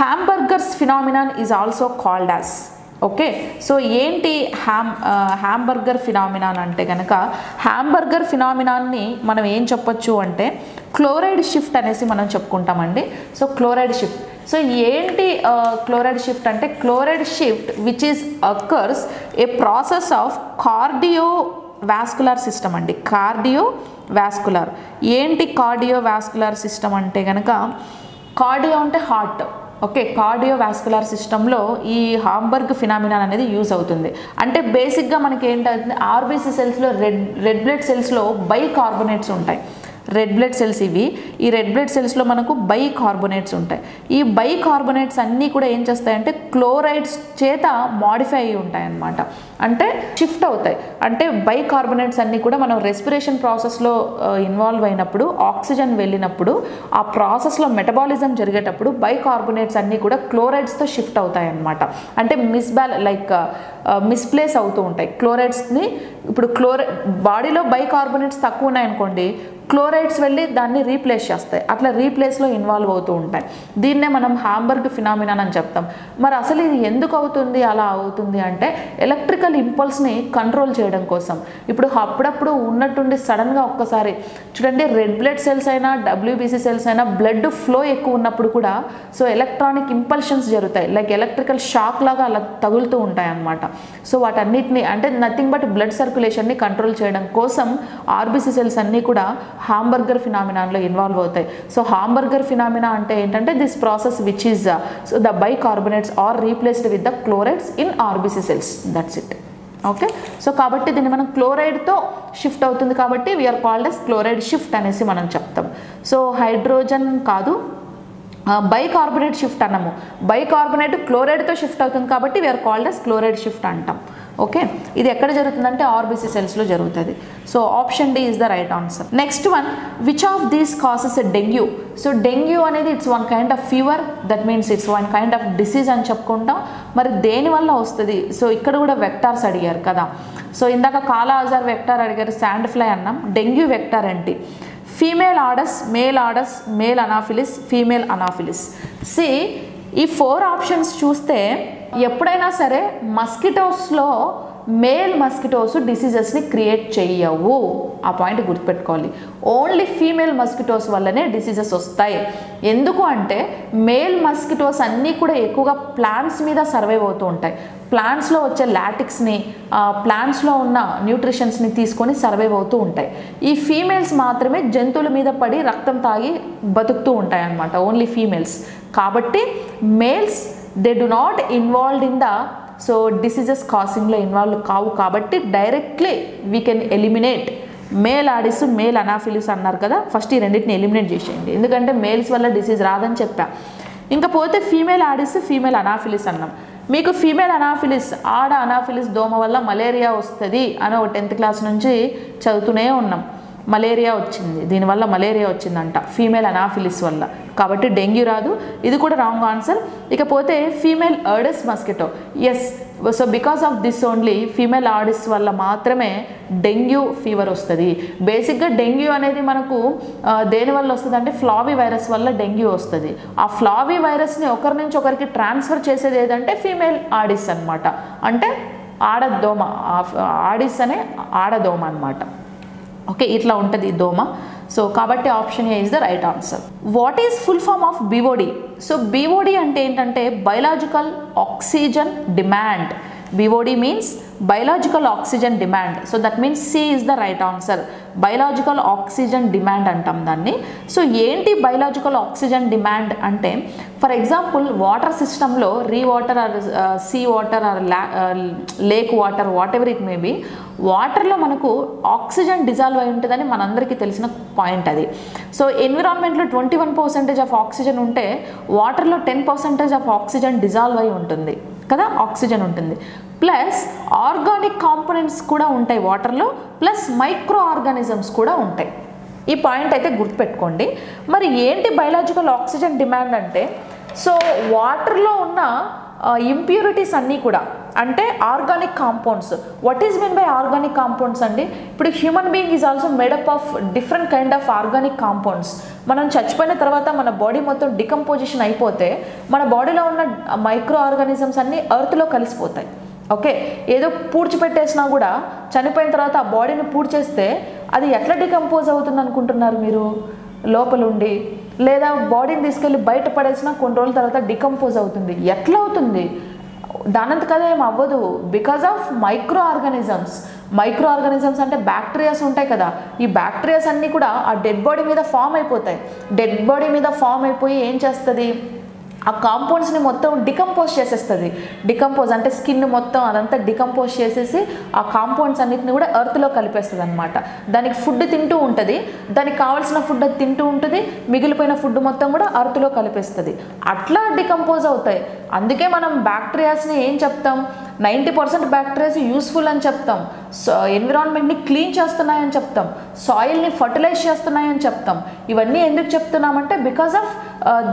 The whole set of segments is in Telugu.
Hamburgers phenomenon is also called as. Okay, so ఏంటి హ్యాంబర్గర్ ఫినామినాన్ అంటే కనుక, హ్యాంబర్గర్ ఫినామినాన్ని మనం ఏం చెప్పొచ్చు అంటే క్లోరైడ్ షిఫ్ట్ అనేసి మనం చెప్పుకుంటామండి. సో క్లోరైడ్ షిఫ్ట్, సో ఏంటి క్లోరైడ్ షిఫ్ట్ అంటే, chloride shift which is occurs A process of cardiovascular system అండి. కార్డియోవాస్కులర్, ఏంటి కార్డియోవాస్కులర్ సిస్టమ్ అంటే కనుక, కార్డియో అంటే హార్ట్. ఓకే, కార్డియోవాస్కులర్ సిస్టంలో ఈ హాంబర్గ్ ఫినామినాన్ అనేది యూజ్ అవుతుంది. అంటే బేసిక్గా మనకి ఏంటంటే ఆర్బీసీ సెల్స్లో రెడ్ బ్లడ్ సెల్స్లో బైకార్బోనేట్స్ ఉంటాయి. రెడ్ బ్లడ్ సెల్స్ ఇవి. ఈ రెడ్ బ్లడ్ సెల్స్లో మనకు బైకార్బోనేట్స్ ఉంటాయి. ఈ బైకార్బోనేట్స్ అన్నీ కూడా ఏం చేస్తాయంటే క్లోరైడ్స్ చేత మాడిఫై అయ్యి ఉంటాయి అన్నమాట. అంటే షిఫ్ట్ అవుతాయి. అంటే బైకార్బోనేట్స్ అన్నీ కూడా మనం రెస్పిరేషన్ ప్రాసెస్లో ఇన్వాల్వ్ అయినప్పుడు, ఆక్సిజన్ వెళ్ళినప్పుడు, ఆ ప్రాసెస్లో మెటబాలిజం జరిగేటప్పుడు బైకార్బోనేట్స్ అన్నీ కూడా క్లోరైడ్స్తో షిఫ్ట్ అవుతాయి అన్నమాట. అంటే మిస్ప్లేస్ అవుతూ ఉంటాయి క్లోరైడ్స్ని. ఇప్పుడు బాడీలో బైకార్బోనేట్స్ తక్కువ ఉన్నాయనుకోండి, క్లోరైడ్స్ వెళ్ళి దాన్ని రీప్లేస్ చేస్తాయి. అట్లా రీప్లేస్లో ఇన్వాల్వ్ అవుతూ ఉంటాయి. దీన్నే మనం హాంబర్గ్ ఫినామినాన్ అని చెప్తాం. మరి అసలు ఇది ఎందుకు అవుతుంది, అలా అవుతుంది అంటే ఎలక్ట్రికల్ ఇంపల్స్ని కంట్రోల్ చేయడం కోసం. ఇప్పుడు అప్పుడప్పుడు ఉన్నట్టుండి సడన్గా ఒక్కసారి చూడండి, రెడ్ బ్లడ్ సెల్స్ అయినా డబ్ల్యూబీసీ సెల్స్ అయినా బ్లడ్ ఫ్లో ఎక్కువ ఉన్నప్పుడు కూడా సో ఎలక్ట్రానిక్ ఇంపల్షన్స్ జరుగుతాయి. లైక్ ఎలక్ట్రికల్ షాక్ లాగా అలా తగులుతూ ఉంటాయి అన్నమాట. సో వాటన్నిటిని అంటే నథింగ్ బట్ బ్లడ్ సర్క్యులేషన్ని కంట్రోల్ చేయడం కోసం ఆర్బీసీ సెల్స్ అన్నీ కూడా హాంబర్గర్ ఫినామినాన్లో ఇన్వాల్వ్ అవుతాయి. సో హాంబర్గర్ ఫినామినా అంటే ఏంటంటే this process which is so the bicarbonates are replaced with the chlorides in RBC cells. That's it. Okay, so కాబట్టి దీన్ని మనం క్లోరైడ్తో షిఫ్ట్ అవుతుంది కాబట్టి we are called as chloride shift అనేసి మనం చెప్తాం. సో హైడ్రోజన్ కాదు, బైకార్బోనేట్ షిఫ్ట్ అన్నాము. బైకార్బోనేట్ క్లోరైడ్తో షిఫ్ట్ అవుతుంది కాబట్టి we are called as chloride shift అంటాం. ఓకే, ఇది ఎక్కడ జరుగుతుందంటే ఆర్బీసీ సెల్స్లో జరుగుతుంది. So option D is the right answer. Next one, which of these causes dengue. So dengue అనేది it's one kind of fever, that means it's one kind of disease అని చెప్పుకుంటాం. మరి దేనివల్ల వస్తుంది? సో ఇక్కడ కూడా వెక్టార్స్ అడిగారు కదా. సో ఇందాక కాలా అజార్ వెక్టార్ అడిగారు, శాండ్ ఫ్లై అన్నాం. డెంగ్యూ వెక్టార్ ఏంటి? Female Aedes, male Anopheles, female Anopheles. C ఈ 4 ఆప్షన్స్ చూస్తే ఎప్పుడైనా సరే మస్కిటోస్లో మేల్ మస్కిటోస్ డిసీజెస్ని క్రియేట్ చేయవు. ఆ పాయింట్ గుర్తుపెట్టుకోవాలి. ఓన్లీ ఫీమేల్ మస్కిటోస్ వల్లనే డిసీజెస్ వస్తాయి. ఎందుకు అంటే మేల్ మస్కిటోస్ అన్నీ కూడా ఎక్కువగా ప్లాంట్స్ మీద సర్వైవ్ అవుతూ ఉంటాయి. ప్లాంట్స్లో వచ్చే లాటిక్స్ని, ప్లాంట్స్లో ఉన్న న్యూట్రిషన్స్ని తీసుకొని సర్వైవ్ అవుతూ ఉంటాయి. ఈ ఫీమేల్స్ మాత్రమే జంతువుల మీద పడి రక్తం తాగి బతుకుతూ ఉంటాయి అన్నమాట, ఓన్లీ ఫీమేల్స్. కాబట్టి males they do not involved in the so diseases కాసింగ్లో ఇన్వాల్వ్ కావు. కాబట్టి directly we can eliminate male Aedes, male Anopheles అన్నారు కదా. ఫస్ట్ ఈ రెండింటిని ఎలిమినేట్ చేసేయండి, ఎందుకంటే మేల్స్ వల్ల డిసీజ్ రాదని చెప్పా. ఇంకా పోతే ఫీమేల్ ఆడిస్, ఫీమేల్ అనాఫిలిస్ అన్నాం. మీకు ఫీమేల్ అనాఫిలిస్, ఆడ అనాఫిలిస్ దోమ వల్ల మలేరియా వస్తుంది అని ఒక 10th క్లాస్ నుంచి చదువుతూనే ఉన్నాం. మలేరియా వచ్చింది, దీనివల్ల మలేరియా వచ్చిందంట ఫీమేల్ అనాఫిలిస్ వల్ల. కాబట్టి డెంగ్యూ రాదు, ఇది కూడా రాంగ్ ఆన్సర్. ఇకపోతే female Aedes mosquito, yes. So because of this only female Aedes వల్ల మాత్రమే డెంగ్యూ ఫీవర్ వస్తుంది. బేసిక్గా డెంగ్యూ అనేది మనకు దేనివల్ల వస్తుంది అంటే ఫ్లావీ వైరస్ వల్ల డెంగ్యూ వస్తుంది. ఆ ఫ్లావీ వైరస్ని ఒకరి నుంచి ఒకరికి ట్రాన్స్ఫర్ చేసేది ఏదంటే ఫీమేల్ ఆడిస్ అనమాట. అంటే ఆడదోమ, ఆడిస్ అనే ఆడదోమ అనమాట. ఓకే, ఇట్లా ఉంటుంది దోమ. సో కాబట్టి option A is the right answer. What is full form of BOD? So BOD అంటే ఏంటంటే biological oxygen demand. BOD means biological oxygen demand. So that means C is the right answer. Biological oxygen demand antam danni. So enti biological oxygen demand ante, for example water system lo re water or sea water or lake water, whatever it may be, water లో మనకు ఆక్సిజన్ డిజాల్వ్ అయి ఉంటుందని మనందరికీ తెలిసిన పాయింట్ అది. సో ఎన్విరాన్మెంట్లో 21% ఆఫ్ ఆక్సిజన్ ఉంటే వాటర్లో 10% ఆఫ్ ఆక్సిజన్ డిజాల్వ్ అయి ఉంటుంది కదా, ఆక్సిజన్ ఉంటుంది. ప్లస్ ఆర్గానిక్ కాంపోనెంట్స్ కూడా ఉంటాయి వాటర్లో, ప్లస్ మైక్రో ఆర్గానిజమ్స్ కూడా ఉంటాయి. ఈ పాయింట్ అయితే గుర్తుపెట్టుకోండి. మరి ఏంటి బయలాజికల్ ఆక్సిజన్ డిమాండ్ అంటే, సో వాటర్లో ఉన్న ఇంప్యూరిటీస్ అన్నీ కూడా అంటే organic compounds. What is mean by organic compounds అండి? ఇప్పుడు human being is also made up of different kind of organic compounds. మనం చచ్చిపోయిన తర్వాత మన బాడీ మొత్తం డికంపోజిషన్ అయిపోతే మన బాడీలో ఉన్న మైక్రో ఆర్గానిజమ్స్ అన్నీ ఎర్త్లో కలిసిపోతాయి. ఓకే, ఏదో పూడ్చిపెట్టేసినా కూడా చనిపోయిన తర్వాత ఆ బాడీని పూడ్చేస్తే అది ఎట్లా డికంపోజ్ అవుతుంది అనుకుంటున్నారు మీరు? లోపలుండి, లేదా బాడీని తీసుకెళ్ళి బయట పడేసినా కొన్ని రోజుల తర్వాత డికంపోజ్ అవుతుంది. ఎట్లా అవుతుంది? దానంత కదా ఏం అవ్వదు. Because of micro organisms. Micro organisms అంటే బ్యాక్టీరియాస్ ఉంటాయి కదా, ఈ బ్యాక్టీరియాస్ అన్నీ కూడా ఆ డెడ్ బాడీ మీద ఫామ్ అయిపోతాయి. డెడ్ బాడీ మీద ఫామ్ అయిపోయి ఏం చేస్తుంది? ఆ కాంపౌండ్స్ని మొత్తం డికంపోజ్ చేసేస్తుంది. డికంపోజ్ అంటే స్కిన్ మొత్తం అదంతా డికంపోజ్ చేసేసి ఆ కాంపౌండ్స్ అన్నిటిని కూడా ఎర్త్లో కలిపేస్తుంది అనమాట. దానికి ఫుడ్ తింటూ ఉంటుంది, దానికి కావాల్సిన ఫుడ్ అది తింటూ ఉంటుంది, మిగిలిపోయిన ఫుడ్ మొత్తం కూడా ఎర్త్లో కలిపేస్తుంది. అట్లా డికంపోజ్ అవుతాయి. అందుకే మనం బ్యాక్టీరియాస్ని ఏం చెప్తాం? 90% బ్యాక్టీరియాస్ యూస్ఫుల్ అని చెప్తాం. ఎన్విరాన్మెంట్ని క్లీన్ చేస్తున్నాయని చెప్తాం, సాయిల్ని ఫర్టిలైజ్ చేస్తున్నాయని చెప్తాం. ఇవన్నీ ఎందుకు చెప్తున్నామంటే because of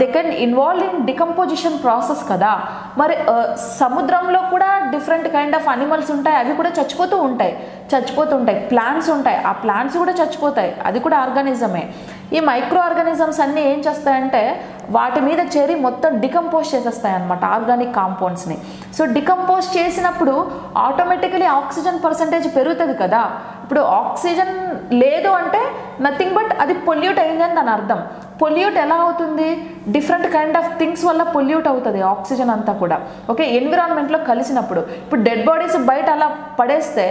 they can involve in decomposition process కదా. మరి సముద్రంలో కూడా డిఫరెంట్ కైండ్ ఆఫ్ అనిమల్స్ ఉంటాయి, అవి కూడా చచ్చిపోతూ ఉంటాయి. ప్లాంట్స్ ఉంటాయి, ఆ ప్లాంట్స్ కూడా చచ్చిపోతాయి, అది కూడా ఆర్గానిజమే. ఈ మైక్రో ఆర్గానిజమ్స్ అన్నీ ఏం చేస్తాయంటే వాటి మీద చేరి మొత్తం డికంపోజ్ చేసేస్తాయి అన్నమాట ఆర్గానిక్ కాంపౌండ్స్ని. సో డికంపోజ్ చేసినప్పుడు ఆటోమేటికలీ ఆక్సిజన్ పర్సంటేజ్ పెరుగుతుంది కదా. ఇప్పుడు ఆక్సిజన్ లేదు అంటే నథింగ్ బట్ అది పొల్యూట్ అయిందని దాని అర్థం. పొల్యూట్ ఎలా అవుతుంది? డిఫరెంట్ కైండ్ ఆఫ్ థింగ్స్ వల్ల పొల్యూట్ అవుతుంది ఆక్సిజన్ అంతా కూడా. ఓకే, ఎన్విరాన్మెంట్లో కలిసినప్పుడు ఇప్పుడు డెడ్ బాడీస్ బయట అలా పడేస్తే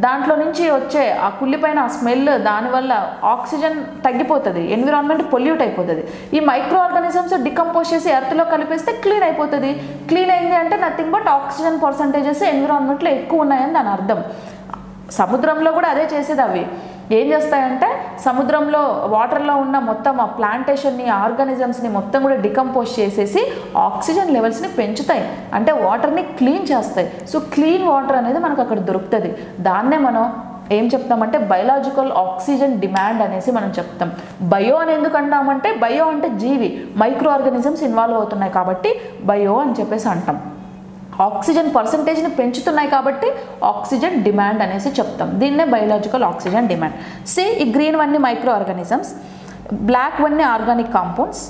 దాంట్లో నుంచి వచ్చే ఆ కుళ్ళిపోయిన ఆ స్మెల్, దానివల్ల ఆక్సిజన్ తగ్గిపోతుంది, ఎన్విరాన్మెంట్ పొల్యూట్ అయిపోతుంది. ఈ మైక్రో ఆర్గానిజమ్స్ డికంపోజ్ చేసి ఎర్త్లో కలిపేస్తే క్లీన్ అయిపోతుంది. క్లీన్ అయింది అంటే నథింగ్ బట్ ఆక్సిజన్ పర్సంటేజెస్ ఎన్విరాన్మెంట్లో ఎక్కువ ఉన్నాయని దాని అర్థం. సముద్రంలో కూడా అదే చేసేది. అవి ఏం చేస్తాయంటే సముద్రంలో వాటర్లో ఉన్న మొత్తం ఆ ప్లాంటేషన్ని, ఆర్గానిజమ్స్ని మొత్తం కూడా డికంపోజ్ చేసేసి ఆక్సిజన్ లెవెల్స్ని పెంచుతాయి, అంటే వాటర్ని క్లీన్ చేస్తాయి. సో క్లీన్ వాటర్ అనేది మనకు అక్కడ దొరుకుతుంది. దాన్నే మనం ఏం చెప్తామంటే బయలాజికల్ ఆక్సిజన్ డిమాండ్ అనేసి మనం చెప్తాం. బయో అని ఎందుకు అంటామంటే బయో అంటే జీవి, మైక్రో ఆర్గానిజమ్స్ ఇన్వాల్వ్ అవుతున్నాయి కాబట్టి బయో అని చెప్పేసి అంటాం. ఆక్సిజన్ పర్సంటేజ్ని పెంచుతున్నాయి కాబట్టి ఆక్సిజన్ డిమాండ్ అనేసి చెప్తాం. దీన్నే బయలాజికల్ ఆక్సిజన్ డిమాండ్. ఈ గ్రీన్ వన్నీ మైక్రో ఆర్గానిజమ్స్, బ్లాక్ వన్నీ ఆర్గానిక్ కాంపౌండ్స్,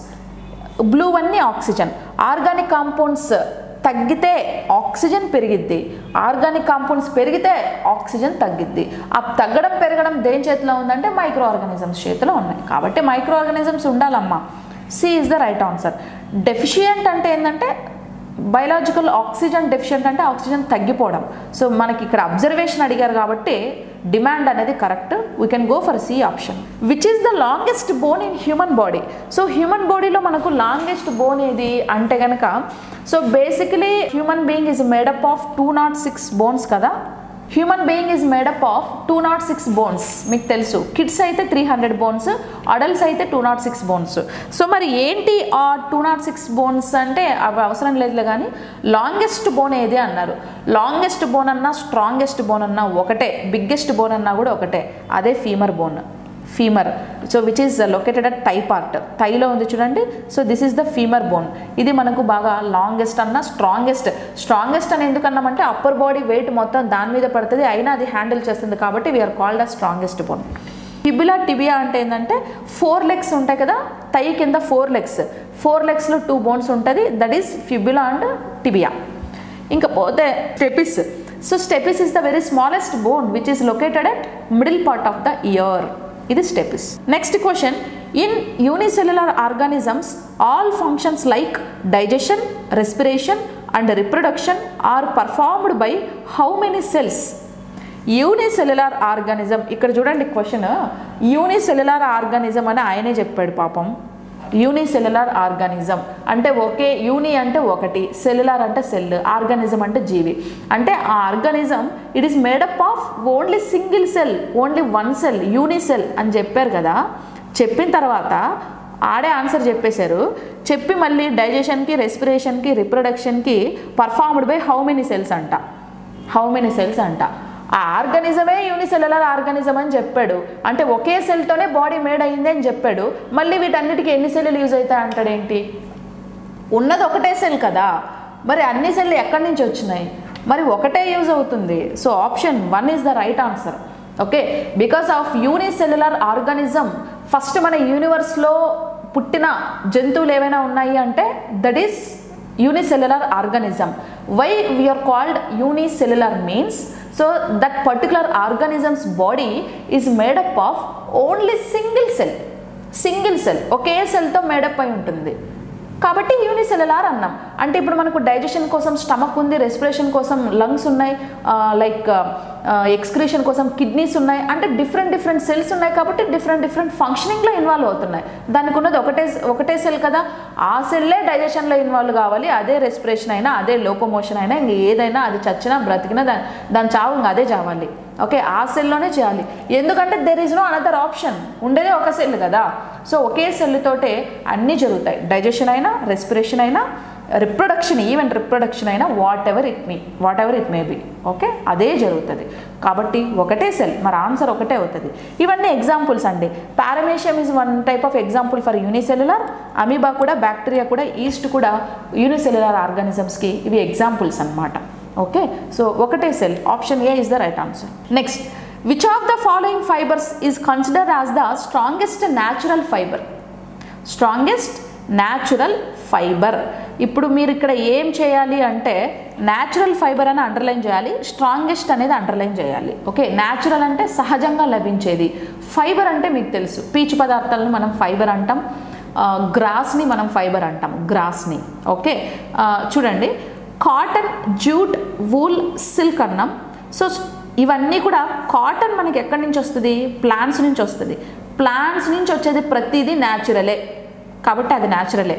బ్లూ వన్నీ ఆక్సిజన్. ఆర్గానిక్ కాంపౌండ్స్ తగ్గితే ఆక్సిజన్ పెరిగిద్ది, ఆర్గానిక్ కాంపౌండ్స్ పెరిగితే ఆక్సిజన్ తగ్గిద్ది. ఆ తగ్గడం పెరగడం దేని చేతిలో ఉందంటే మైక్రో ఆర్గానిజమ్స్ చేతిలో ఉన్నాయి. కాబట్టి మైక్రో ఆర్గానిజమ్స్ ఉండాలమ్మా. C is the right answer. Deficient అంటే ఏంటంటే బయలాజికల్ ఆక్సిజన్ డెఫిషియంట్ అంటే ఆక్సిజన్ తగ్గిపోవడం. సో మనకి ఇక్కడ అబ్జర్వేషన్ అడిగారు కాబట్టి డిమాండ్ అనేది correct. We can go for C option. Which is the longest bone in human body? So human బాడీలో మనకు లాంగెస్ట్ బోన్ ఏది అంటే కనుక, so basically human being is made up of 206 bones కదా. Human being is made up of 206 bones. మీకు తెలుసు, కిడ్స్ అయితే 300 బోన్స్, అడల్ట్స్ అయితే 206 బోన్స్. సో మరి ఏంటి ఆ 206 బోన్స్ అంటే అవి అవసరం లేదులే కానీ లాంగెస్ట్ బోన్ ఏది అన్నారు. లాంగెస్ట్ బోన్ అన్నా స్ట్రాంగెస్ట్ బోన్ అన్నా ఒకటే, బిగ్గెస్ట్ బోన్ అన్నా కూడా ఒకటే, అదే femur bone. Femur, so which is located at thigh part, థైలో ఉంది చూడండి. So this is the femur bone. ఇది మనకు బాగా లాంగెస్ట్ అన్న స్ట్రాంగెస్ట్ అని ఎందుకన్నామంటే అప్పర్ బాడీ వెయిట్ మొత్తం దాని మీద పడుతుంది, అయినా అది హ్యాండిల్ చేస్తుంది కాబట్టి we are called a strongest bone. Fibula tibia అంటే ఏంటంటే 4 legs ఉంటాయి కదా, థై కింద 4 legs, 4 legsలో 2 bones ఉంటుంది, that is fibula and tibia. ఇంకా పోతే stapes. So stapes is the very smallest bone which is located at middle part of the ear. ఇది stapes. Next question, in unicellular organisms all functions like digestion, respiration and reproduction are performed by how many cells? Unicellular organism, ఇక్కడ చూడండి క్వశ్చన్, యూనిసెల్యులర్ ఆర్గానిజం అని ఆయనే చెప్పాడు పాపం. యూనిసెల్యులర్ ఆర్గానిజం అంటే ఒకే, యూని అంటే ఒకటి, సెల్యులర్ అంటే సెల్, ఆర్గానిజం అంటే జీవి. అంటే ఆ organism it is made up of only single cell, only 1 cell, యూనిసెల్ అని చెప్పారు కదా. చెప్పిన తర్వాత ఆడే ఆన్సర్ చెప్పేశారు. చెప్పి మళ్ళీ డైజెషన్కి, రెస్పిరేషన్కి, రిప్రొడక్షన్కి performed by how many cells అంట. ఆ ఆర్గానిజమే యూనిసెల్యులర్ ఆర్గానిజం అని చెప్పాడు, అంటే ఒకే సెల్తోనే బాడీ మేడ్ అయింది అని చెప్పాడు. మళ్ళీ వీటన్నిటికీ ఎన్ని సెల్లులు యూజ్ అవుతాయి అంటాడేంటి? ఉన్నది ఒకటే సెల్ కదా, మరి అన్ని సెల్లు ఎక్కడి నుంచి వచ్చినాయి? మరి ఒకటే యూజ్ అవుతుంది. So option 1 is the right answer. Okay, because of unicellular organism first మన యూనివర్స్లో పుట్టిన జంతువులు ఏమైనా ఉన్నాయి అంటే that is unicellular organism. Why we are called unicellular means, so that particular organism's body is made up of only single cell, ఒకే సెల్తో మేడప్ అయి ఉంటుంది కాబట్టి యూనిసెల్యులార్ అన్నాం. అంటే ఇప్పుడు మనకు డైజెషన్ కోసం స్టమక్ ఉంది, రెస్పిరేషన్ కోసం లంగ్స్ ఉన్నాయి, లైక్ ఎక్స్క్రీషన్ కోసం కిడ్నీస్ ఉన్నాయి, అంటే డిఫరెంట్ సెల్స్ ఉన్నాయి కాబట్టి డిఫరెంట్ ఫంక్షనింగ్లో ఇన్వాల్వ్ అవుతున్నాయి. దానికి ఉన్నది ఒకటే సెల్ కదా, ఆ సెల్లే డైజెషన్లో ఇన్వాల్వ్ కావాలి. అదే రెస్పిరేషన్ అయినా, అదే లోకోమోషన్ అయినా, ఇంక ఏదైనా అది చచ్చినా బ్రతికినా దాని చావు ఇంకా అదే చావాలి. ఓకే, ఆ సెల్లోనే చేయాలి. ఎందుకంటే there is no another option, ఉండేదే ఒక సెల్ కదా. సో ఒకే సెల్తోటే అన్నీ జరుగుతాయి, డైజెషన్ అయినా, రెస్పిరేషన్ అయినా, రిప్రొడక్షన్, ఈవెన్ రిప్రొడక్షన్ అయినా, what ever it may be. Okay, అదే జరుగుతుంది కాబట్టి ఒకటే సెల్, మరి ఆన్సర్ ఒకటే అవుతుంది. ఇవన్నీ ఎగ్జాంపుల్స్ అండి. Paramecium is one type of example for unicellular. Amoeba కూడా, బ్యాక్టీరియా కూడా, ఈస్ట్ కూడా యూనిసెల్యులర్ ఆర్గానిజమ్స్కి ఇవి ఎగ్జాంపుల్స్ అన్నమాట. ఓకే, సో ఒకటే cell, option A is the right answer. Next, which of the following fibres is considered as the strongest natural fibre? Strongest natural fibre. ఇప్పుడు మీరు ఇక్కడ ఏం చేయాలి అంటే న్యాచురల్ ఫైబర్ అని అండర్లైన్ చేయాలి, స్ట్రాంగెస్ట్ అనేది అండర్లైన్ చేయాలి. ఓకే, న్యాచురల్ అంటే సహజంగా లభించేది, ఫైబర్ అంటే మీకు తెలుసు పీచు పదార్థాలను మనం ఫైబర్ అంటాం, గ్రాస్ని మనం ఫైబర్ అంటాం, గ్రాస్ని. ఓకే, చూడండి, కాటన్, జూట్, వూల్, సిల్క్ అన్నాం. సో ఇవన్నీ కూడా, కాటన్ మనకి ఎక్కడి నుంచి వస్తుంది? ప్లాంట్స్ నుంచి వస్తుంది. ప్లాంట్స్ నుంచి వచ్చేది ప్రతిదీ న్యాచురలే కాబట్టి అది న్యాచురలే.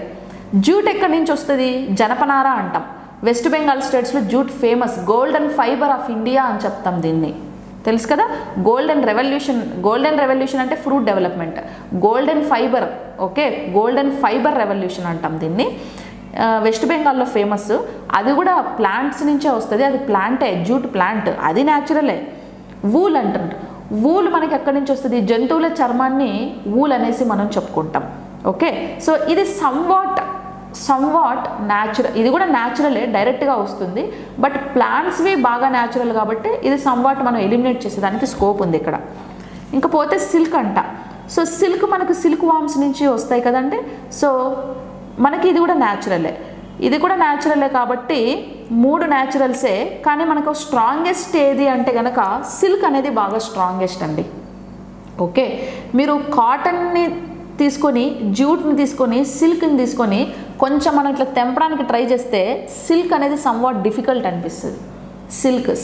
జూట్ ఎక్కడి నుంచి వస్తుంది? జనపనార అంటాం. వెస్ట్ బెంగాల్ స్టేట్స్లో jute famous, golden fibre of India అని చెప్తాం దీన్ని, తెలుసు కదా. గోల్డెన్ రెవల్యూషన్ అంటే fruit development, golden fibre. Okay, golden fibre revolution అంటాం దీన్ని. వెస్ట్ బెంగాల్లో ఫేమస్, అది కూడా ప్లాంట్స్ నుంచే వస్తుంది, అది ప్లాంటే, జూట్ ప్లాంట్, అది న్యాచురలే. వూల్ అంటారు, వూల్ మనకి ఎక్కడి నుంచి వస్తుంది? జంతువుల చర్మాన్ని వూల్ అనేసి మనం చెప్పుకుంటాం. ఓకే, సో ఇది సమ్వాట్ న్యాచురల్, ఇది కూడా న్యాచురలే, డైరెక్ట్గా వస్తుంది. బట్ ప్లాంట్స్వి బాగా న్యాచురల్ కాబట్టి ఇది సమ్వాట్ మనం ఎలిమినేట్ చేసేదానికి స్కోప్ ఉంది ఇక్కడ. ఇంకా పోతే సిల్క్ అంట. సో సిల్క్ మనకు సిల్క్ వామ్స్ నుంచి వస్తాయి కదండి. సో మనకి ఇది కూడా న్యాచురలే కాబట్టి 3 న్యాచురల్సే. కానీ మనకు స్ట్రాంగెస్ట్ ఏది అంటే కనుక సిల్క్ అనేది బాగా స్ట్రాంగెస్ట్ అండి. ఓకే, మీరు కాటన్ని తీసుకొని, జూట్ని తీసుకొని, సిల్క్ని తీసుకొని కొంచెం మనం ఇట్లా తెంపడానికి ట్రై చేస్తే సిల్క్ అనేది సమ్వాట్ డిఫికల్ట్ అనిపిస్తుంది.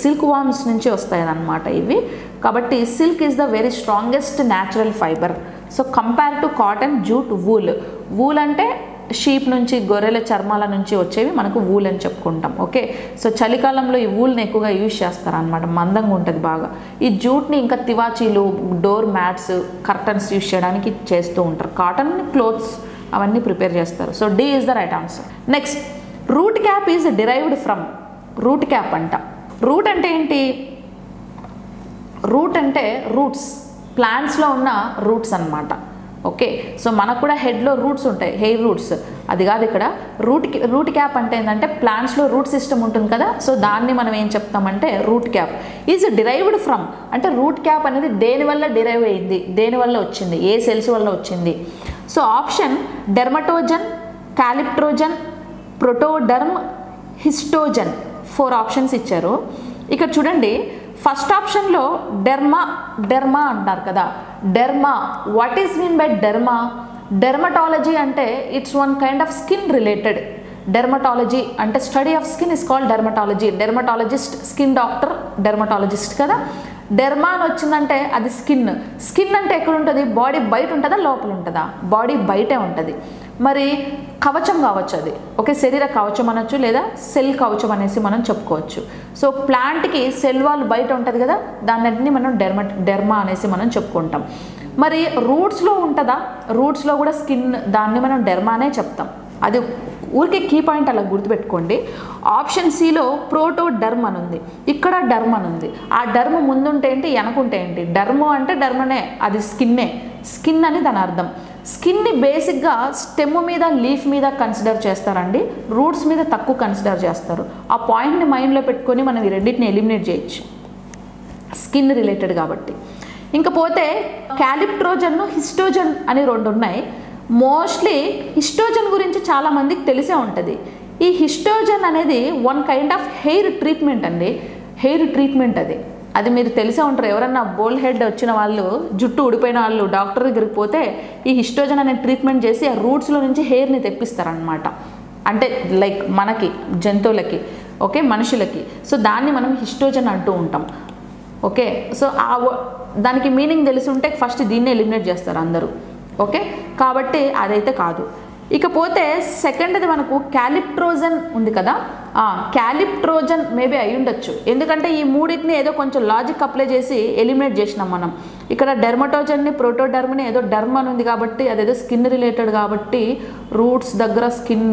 సిల్క్ వామ్స్ నుంచి వస్తాయి అన్నమాట ఇవి. కాబట్టి silk is the very strongest natural fibre. So compare to cotton, jute, wool అంటే షీప్ నుంచి, గొర్రెల చర్మాల నుంచి వచ్చేవి మనకు వూల్ అని చెప్పుకుంటాం. ఓకే, సో చలికాలంలో ఈ వూల్ని ఎక్కువగా యూజ్ చేస్తారు అనమాట, మందంగా ఉంటుంది బాగా. ఈ జూట్ని ఇంకా తివాచీలు, డోర్ మ్యాట్స్, కర్టన్స్ యూజ్ చేయడానికి చేస్తూ ఉంటారు. కాటన్ క్లోత్స్ అవన్నీ ప్రిపేర్ చేస్తారు. So D is the right answer. Next, root cap is derived from. Root cap అంట. రూట్ అంటే ఏంటి? రూట్ అంటే రూట్స్, ప్లాంట్స్లో ఉన్న రూట్స్ అన్నమాట. ఓకే, సో మనకు కూడా హెడ్లో రూట్స్ ఉంటాయి, హెయిర్ రూట్స్, అది కాదు ఇక్కడ. రూట్ క్యాప్ అంటే ఏంటంటే ప్లాంట్స్లో రూట్ సిస్టమ్ ఉంటుంది కదా, సో దాన్ని మనం ఏం చెప్తామంటే root cap is derived from. అంటే రూట్ క్యాప్ అనేది దేనివల్ల డిరైవ్ అయ్యింది, దేనివల్ల వచ్చింది, ఏ సెల్స్ వల్ల వచ్చింది? So option dermatogen, calyptrogen, protoderm, histogen, 4 options ఇచ్చారు. ఇక్కడ చూడండి, ఫస్ట్ ఆప్షన్లో డెర్మా అంటారు కదా. Derma, what is mean by derma? Dermatology అంటే it's one kind of skin related. Dermatology అంటే study of skin is called dermatology. Dermatologist, skin doctor, dermatologist కదా. డెర్మా అని వచ్చిందంటే అది స్కిన్ అంటే ఎక్కడ ఉంటుంది? బాడీ బయట ఉంటుందా, లోపల ఉంటుందా? బాడీ బయటే ఉంటుంది. మరి కవచం కావచ్చు అది. ఓకే, శరీర కవచం అనొచ్చు, లేదా సెల్ కవచం అనేసి మనం చెప్పుకోవచ్చు. సో ప్లాంట్కి సెల్ వాల్ బయట ఉంటుంది కదా, దాన్నింటినీ మనం డెర్మా అనేసి మనం చెప్పుకుంటాం. మరి రూట్స్లో ఉంటుందా? రూట్స్లో కూడా స్కిన్, దాన్ని మనం డెర్మానే చెప్తాం. అది ఊరికే కీ పాయింట్ అలా గుర్తుపెట్టుకోండి. ఆప్షన్ సిలో ప్రోటోడర్మ్ అని ఉంది, ఇక్కడ డర్మ్ అని ఉంది. ఆ డర్మ్ ముందుంటే ఏంటి, వెనకుంటే ఏంటి? డర్ము అంటే డర్మనే, అది స్కిన్ అని దాని అర్థం. స్కిన్ని బేసిక్గా స్టెమ్ మీద లీఫ్ మీద కన్సిడర్ చేస్తారండి, రూట్స్ మీద తక్కువ కన్సిడర్ చేస్తారు. ఆ పాయింట్ని మైండ్లో పెట్టుకొని మనం ఈ రెండింటిని ఎలిమినేట్ చేయొచ్చు, స్కిన్ రిలేటెడ్ కాబట్టి. ఇంకపోతే క్యాలిప్ట్రోజన్, హిస్టోజన్ అని రెండు ఉన్నాయి. మోస్ట్లీ హిస్టోజన్ గురించి చాలామందికి తెలిసే ఉంటుంది. ఈ హిస్టోజన్ అనేది one kind of hair treatment అండి, హెయిర్ ట్రీట్మెంట్ అది మీరు తెలిసే ఉంటారు. ఎవరన్నా బోల్ హెడ్ వచ్చిన వాళ్ళు, జుట్టు ఊడిపోయిన వాళ్ళు డాక్టర్ దగ్గరికి పోతే ఈ హిస్టోజన్ అనే ట్రీట్మెంట్ చేసి ఆ రూట్స్లో నుంచి హెయిర్ని తెప్పిస్తారనమాట. అంటే లైక్ మనకి, జంతువులకి, ఓకే, మనుషులకి. సో దాన్ని మనం హిస్టోజన్ అంటూ ఉంటాం. ఓకే, సో దానికి మీనింగ్ తెలిసి ఉంటే ఫస్ట్ దీన్ని ఎలిమినేట్ చేస్తారు అందరూ. ఓకే, కాబట్టి అదైతే కాదు. ఇకపోతే సెకండ్ది మనకు క్యాలిప్ట్రోజన్ ఉంది కదా, క్యాలిప్ట్రోజన్ మేబీ అయి ఉండొచ్చు. ఎందుకంటే ఈ మూడింటిని ఏదో కొంచెం లాజిక్ అప్లై చేసి ఎలిమినేట్ చేసినాం మనం. ఇక్కడ డెర్మటోజన్ని, ప్రోటోడర్మ్ని ఏదో డర్మ్ అని ఉంది కాబట్టి అదేదో స్కిన్ రిలేటెడ్ కాబట్టి రూట్స్ దగ్గర స్కిన్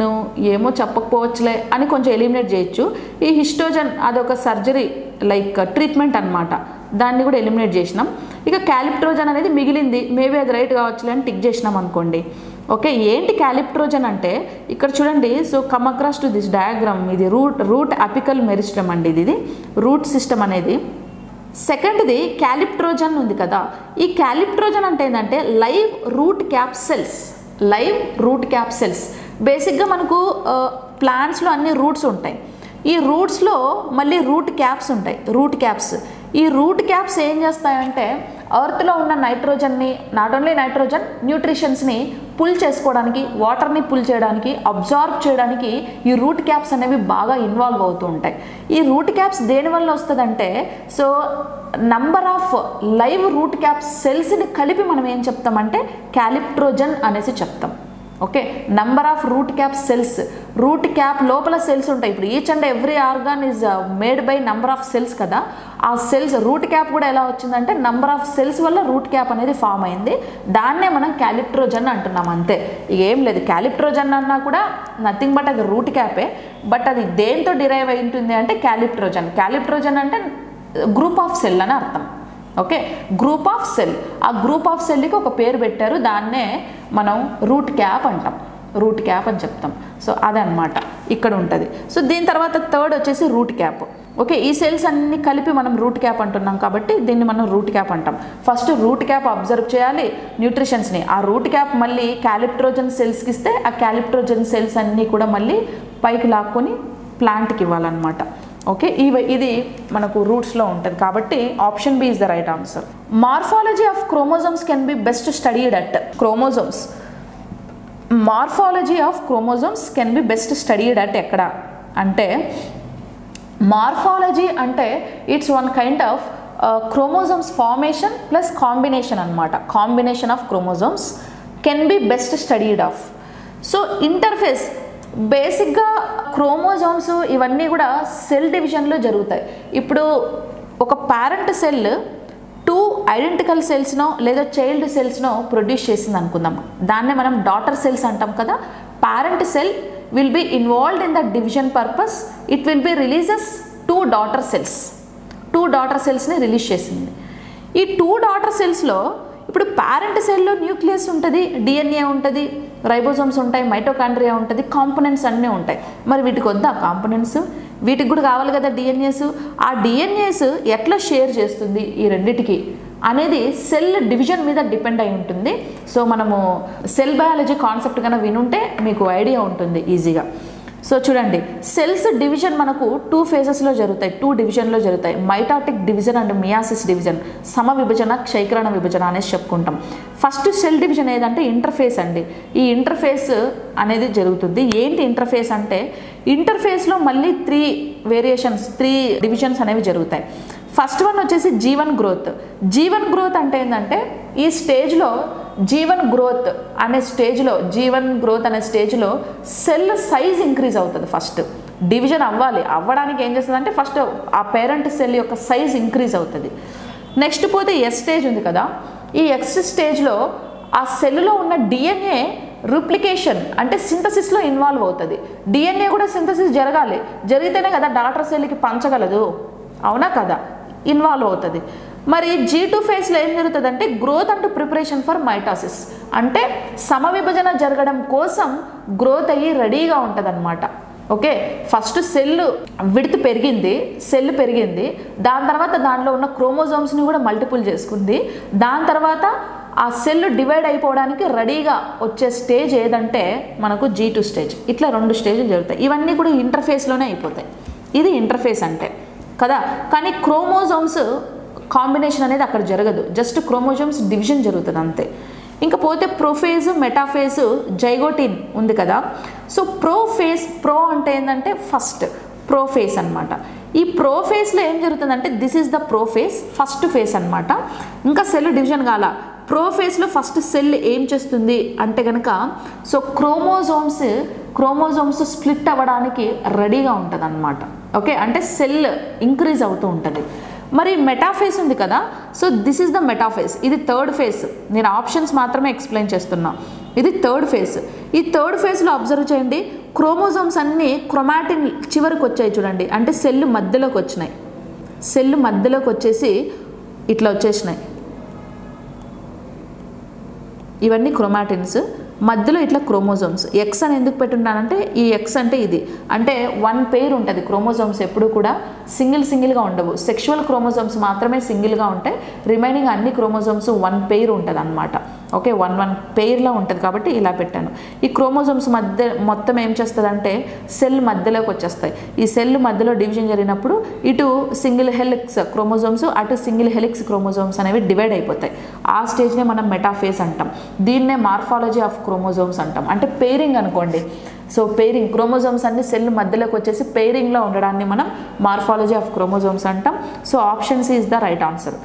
ఏమో చెప్పకపోవచ్చులే అని కొంచెం ఎలిమినేట్ చేయొచ్చు. ఈ హిస్టోజన్ అదొక సర్జరీ లైక్ ట్రీట్మెంట్ అనమాట, దాన్ని కూడా ఎలిమినేట్ చేసినాం. ఇక క్యాలిప్ట్రోజన్ అనేది మిగిలింది, మేబీ అది రైట్ కావచ్చులే అని టిక్ చేసినాం అనుకోండి. ఓకే, ఏంటి క్యాలిప్ట్రోజన్ అంటే ఇక్కడ చూడండి. So come across to this diagram, ఇది రూట్ అపికల్ మెరిస్టమ్ అండి, ఇది రూట్ సిస్టమ్ అనేది. సెకండ్ది క్యాలిప్ట్రోజన్ ఉంది కదా, ఈ క్యాలిప్ట్రోజన్ అంటే ఏంటంటే లైవ్ రూట్ క్యాప్సెల్స్. లైవ్ రూట్ క్యాప్సెల్స్ బేసిక్గా మనకు ప్లాంట్స్లో అన్ని రూట్స్ ఉంటాయి. ఈ రూట్స్లో మళ్ళీ రూట్ క్యాప్స్ ఉంటాయి, రూట్ క్యాప్స్. ఈ రూట్ క్యాప్స్ ఏం చేస్తాయంటే ఎర్త్లో ఉన్న నైట్రోజన్ని, నాట్ ఓన్లీ నైట్రోజన్, న్యూట్రిషన్స్ని పుల్ చేసుకోవడానికి, వాటర్ని పుల్ చేయడానికి, అబ్జార్బ్ చేయడానికి ఈ రూట్ క్యాప్స్ అనేవి బాగా ఇన్వాల్వ్ అవుతూ ఉంటాయి. ఈ రూట్ క్యాప్స్ దేనివల్ల వస్తుందంటే, so number of live root caps సెల్స్ని కలిపి మనం ఏం చెప్తామంటే క్యాలిప్ట్రోజన్ అనేసి చెప్తాం. Okay, number of root cap cells, root cap లోపల సెల్స్ ఉంటాయి. ఇప్పుడు each and every organ is made by number of cells కదా, ఆ సెల్స్ రూట్ క్యాప్ కూడా ఎలా వచ్చిందంటే నంబర్ ఆఫ్ సెల్స్ వల్ల రూట్ క్యాప్ అనేది ఫామ్ అయింది. దాన్నే మనం క్యాలిప్ట్రోజన్ అంటున్నాం అంతే, ఏం లేదు. క్యాలిప్ట్రోజన్ అన్నా కూడా నథింగ్ బట్ అది రూట్ క్యాపే, బట్ అది దేంతో డిరైవ్ అయి ఉంటుంది అంటే క్యాలిప్ట్రోజన్. క్యాలిప్ట్రోజన్ అంటే గ్రూప్ ఆఫ్ సెల్ అని అర్థం. ఓకే, గ్రూప్ ఆఫ్ సెల్, ఆ గ్రూప్ ఆఫ్ సెల్కి ఒక పేరు పెట్టారు, దాన్నే మనం రూట్ క్యాప్ అంటాం, రూట్ క్యాప్ అని చెప్తాం. సో అదనమాట ఇక్కడ ఉంటుంది. సో దీని తర్వాత థర్డ్ వచ్చేసి రూట్ క్యాప్. ఓకే, ఈ సెల్స్ అన్ని కలిపి మనం రూట్ క్యాప్ అంటున్నాం కాబట్టి దీన్ని మనం రూట్ క్యాప్ అంటాం. ఫస్ట్ రూట్ క్యాప్ అబ్జర్వ్ చేయాలి న్యూట్రిషన్స్ని, ఆ రూట్ క్యాప్ మళ్ళీ క్యాలిప్ట్రోజన్ సెల్స్కి ఇస్తే ఆ క్యాలిప్ట్రోజన్ సెల్స్ అన్నీ కూడా మళ్ళీ పైకి లాక్కొని ప్లాంట్కి ఇవ్వాలన్నమాట. ఓకే, ఇది మనకు రూట్స్లో ఉంటుంది కాబట్టి option B is the right answer. Morphology of chromosomes can be best studied at chromosomes. Morphology of chromosomes can be best studied at ఎక్కడ అంటే, మార్ఫాలజీ అంటే it's one kind of chromosomes formation plus combination అనమాట. Combination of chromosomes can be best studied of. So interphase బేసిక్గా క్రోమోజోమ్స్ ఇవన్నీ కూడా సెల్ డివిజన్లో జరుగుతాయి. ఇప్పుడు ఒక పేరెంట్ సెల్ 2 ఐడెంటికల్ సెల్స్నో లేదా చైల్డ్ సెల్స్నో ప్రొడ్యూస్ చేసింది అనుకుందాం, దాన్నే మనం డాటర్ సెల్స్ అంటాం కదా. Parent cell will be involved in the division purpose, it will be releases 2 daughter cells. 2 daughter సెల్స్ని రిలీజ్ చేసింది. ఈ 2 డాటర్ సెల్స్లో ఇప్పుడు పేరెంట్ సెల్లో న్యూక్లియస్ ఉంటుంది, డిఎన్ఏ ఉంటుంది, రైబోజోమ్స్ ఉంటాయి, మైటోకాండ్రియా ఉంటుంది, కాంపోనెంట్స్ అన్నీ ఉంటాయి. మరి వీటికి వద్దా కాంపోనెంట్స్? వీటికి కూడా కావాలి కదా డిఎన్ఏస్. ఆ డిఎన్ఏస్ ఎట్లా షేర్ చేస్తుంది ఈ రెండిటికి అనేది సెల్ డివిజన్ మీద డిపెండ్ అయి ఉంటుంది. సో మనము సెల్ బయాలజీ కాన్సెప్ట్ కన్నా వినుంటే మీకు ఐడియా ఉంటుంది ఈజీగా. సో చూడండి, సెల్స్ డివిజన్ మనకు 2 ఫేజెస్లో జరుగుతాయి, 2 డివిజన్లో జరుగుతాయి. Mitotic division and meiosis division, సమ విభజన, క్షయకరణ విభజన అనేసి చెప్పుకుంటాం. ఫస్ట్ సెల్ డివిజన్ ఏదంటే ఇంటర్ఫేస్ అండి. ఈ ఇంటర్ఫేస్ అనేది జరుగుతుంది. ఏంటి ఇంటర్ఫేస్ అంటే, ఇంటర్ఫేస్లో మళ్ళీ 3 వేరియేషన్స్, 3 డివిజన్స్ అనేవి జరుగుతాయి. ఫస్ట్ వన్ వచ్చేసి జీవన్ గ్రోత్. జీవన్ గ్రోత్ అంటే ఏంటంటే, ఈ స్టేజ్లో జీవన్ గ్రోత్ అనే స్టేజ్లో సెల్ సైజ్ ఇంక్రీజ్ అవుతుంది. ఫస్ట్ డివిజన్ అవ్వడానికి ఏం చేస్తుంది అంటే ఫస్ట్ ఆ పేరెంట్ సెల్ యొక్క సైజ్ ఇంక్రీజ్ అవుతుంది. నెక్స్ట్ పోతే ఎస్ స్టేజ్ ఉంది కదా, ఈ ఎక్స్ స్టేజ్లో ఆ సెల్లో ఉన్న డిఎన్ఏ రిప్లికేషన్ అంటే సింథసిస్లో ఇన్వాల్వ్ అవుతుంది. డిఎన్ఏ కూడా సింథసిస్ జరిగితేనే కదా డాటర్ సెల్కి పంచగలదు, అవునా కదా, ఇన్వాల్వ్ అవుతుంది. మరి G2 ఫేజ్లో ఏం జరుగుతుందంటే growth and preparation for mitosis, అంటే సమవిభజన జరగడం కోసం గ్రోత్ అయ్యి రెడీగా ఉంటుందన్నమాట. ఓకే, ఫస్ట్ సెల్ విడ్త్ పెరిగింది, సెల్ పెరిగింది, దాని తర్వాత దాంట్లో ఉన్న క్రోమోజోమ్స్ని కూడా మల్టిపుల్ చేసుకుంది, దాని తర్వాత ఆ సెల్ డివైడ్ అయిపోవడానికి రెడీగా వచ్చే స్టేజ్ ఏదంటే మనకు G2 స్టేజ్. ఇట్లా 2 స్టేజ్లు జరుగుతాయి. ఇవన్నీ కూడా ఇంటర్ఫేస్లోనే అయిపోతాయి. ఇది ఇంటర్ఫేస్ అంటే కదా. కానీ క్రోమోజోమ్స్ కాంబినేషన్ అనేది అక్కడ జరగదు, జస్ట్ క్రోమోజోమ్స్ డివిజన్ జరుగుతుంది అంతే. ఇంకా పోతే ప్రోఫేజ్, మెటాఫేజ్, జైగోటిన్ ఉంది కదా. సో ప్రో అంటే ఏంటంటే ఫస్ట్ ప్రోఫేజ్ అనమాట. ఈ ప్రోఫేజ్లో ఏం జరుగుతుందంటే this is the prophase, first phase అనమాట. ఇంకా సెల్ డివిజన్ కాల. ప్రోఫేజ్లో ఫస్ట్ సెల్ ఏం చేస్తుంది అంటే కనుక సో క్రోమోజోమ్స్ స్ప్లిట్ అవ్వడానికి రెడీగా ఉంటుంది అనమాట. ఓకే, అంటే సెల్ ఇంక్రీజ్ అవుతూ ఉంటుంది. మరి మెటాఫేజ్ ఉంది కదా, so this is the metaphase. ఇది థర్డ్ ఫేజ్, నేను ఆప్షన్స్ మాత్రమే ఎక్స్ప్లెయిన్ చేస్తున్నా. ఇది థర్డ్ ఫేజ్. ఈ థర్డ్ ఫేజ్లో అబ్జర్వ్ చేయండి, క్రోమోజోమ్స్ అన్నీ క్రొమాటిన్ చివరికి వచ్చాయి చూడండి, అంటే సెల్ మధ్యలోకి వచ్చినాయి. సెల్ మధ్యలోకి వచ్చేసి ఇట్లా వచ్చేసినాయి. ఇవన్నీ క్రొమాటిన్స్, మధ్యలో ఇట్లా క్రోమోజోమ్స్. ఎక్స్ అని ఎందుకు పెట్టున్నానంటే ఈ ఎక్స్ అంటే ఇది, అంటే 1 పెయిర్ ఉంటుంది. క్రోమోజోమ్స్ ఎప్పుడు కూడా సింగిల్గా ఉండవు. సెక్షువల్ క్రోమోజోమ్స్ మాత్రమే సింగిల్గా ఉంటాయి, రిమైనింగ్ అన్ని క్రోమోజోమ్స్ 1 పెయిర్ ఉంటుంది అనమాట. ఓకే, 1 పెయిర్లో ఉంటుంది కాబట్టి ఇలా పెట్టాను. ఈ క్రోమోజోమ్స్ మొత్తం ఏం చేస్తుందంటే సెల్ మధ్యలోకి వచ్చేస్తాయి. ఈ సెల్ మధ్యలో డివిజన్ జరిగినప్పుడు ఇటు సింగిల్ హెలిక్స్ క్రోమోజోమ్స్, అటు సింగిల్ హెలిక్స్ క్రోమోజోమ్స్ అనేవి డివైడ్ అయిపోతాయి. ఆ స్టేజ్నే మనం మెటాఫేజ్ అంటాం. దీన్నే మార్ఫాలజీ ఆఫ్ క్రోమోజోమ్స్ అంటాం, అంటే పెయిరింగ్ అనుకోండి. సో పెయిరింగ్, క్రోమోజోమ్స్ అన్ని సెల్ మధ్యలోకి వచ్చేసి పెయిరింగ్లో ఉండడాన్ని మనం మార్ఫాలజీ ఆఫ్ క్రోమోజోమ్స్ అంటాం. So option C is the right answer.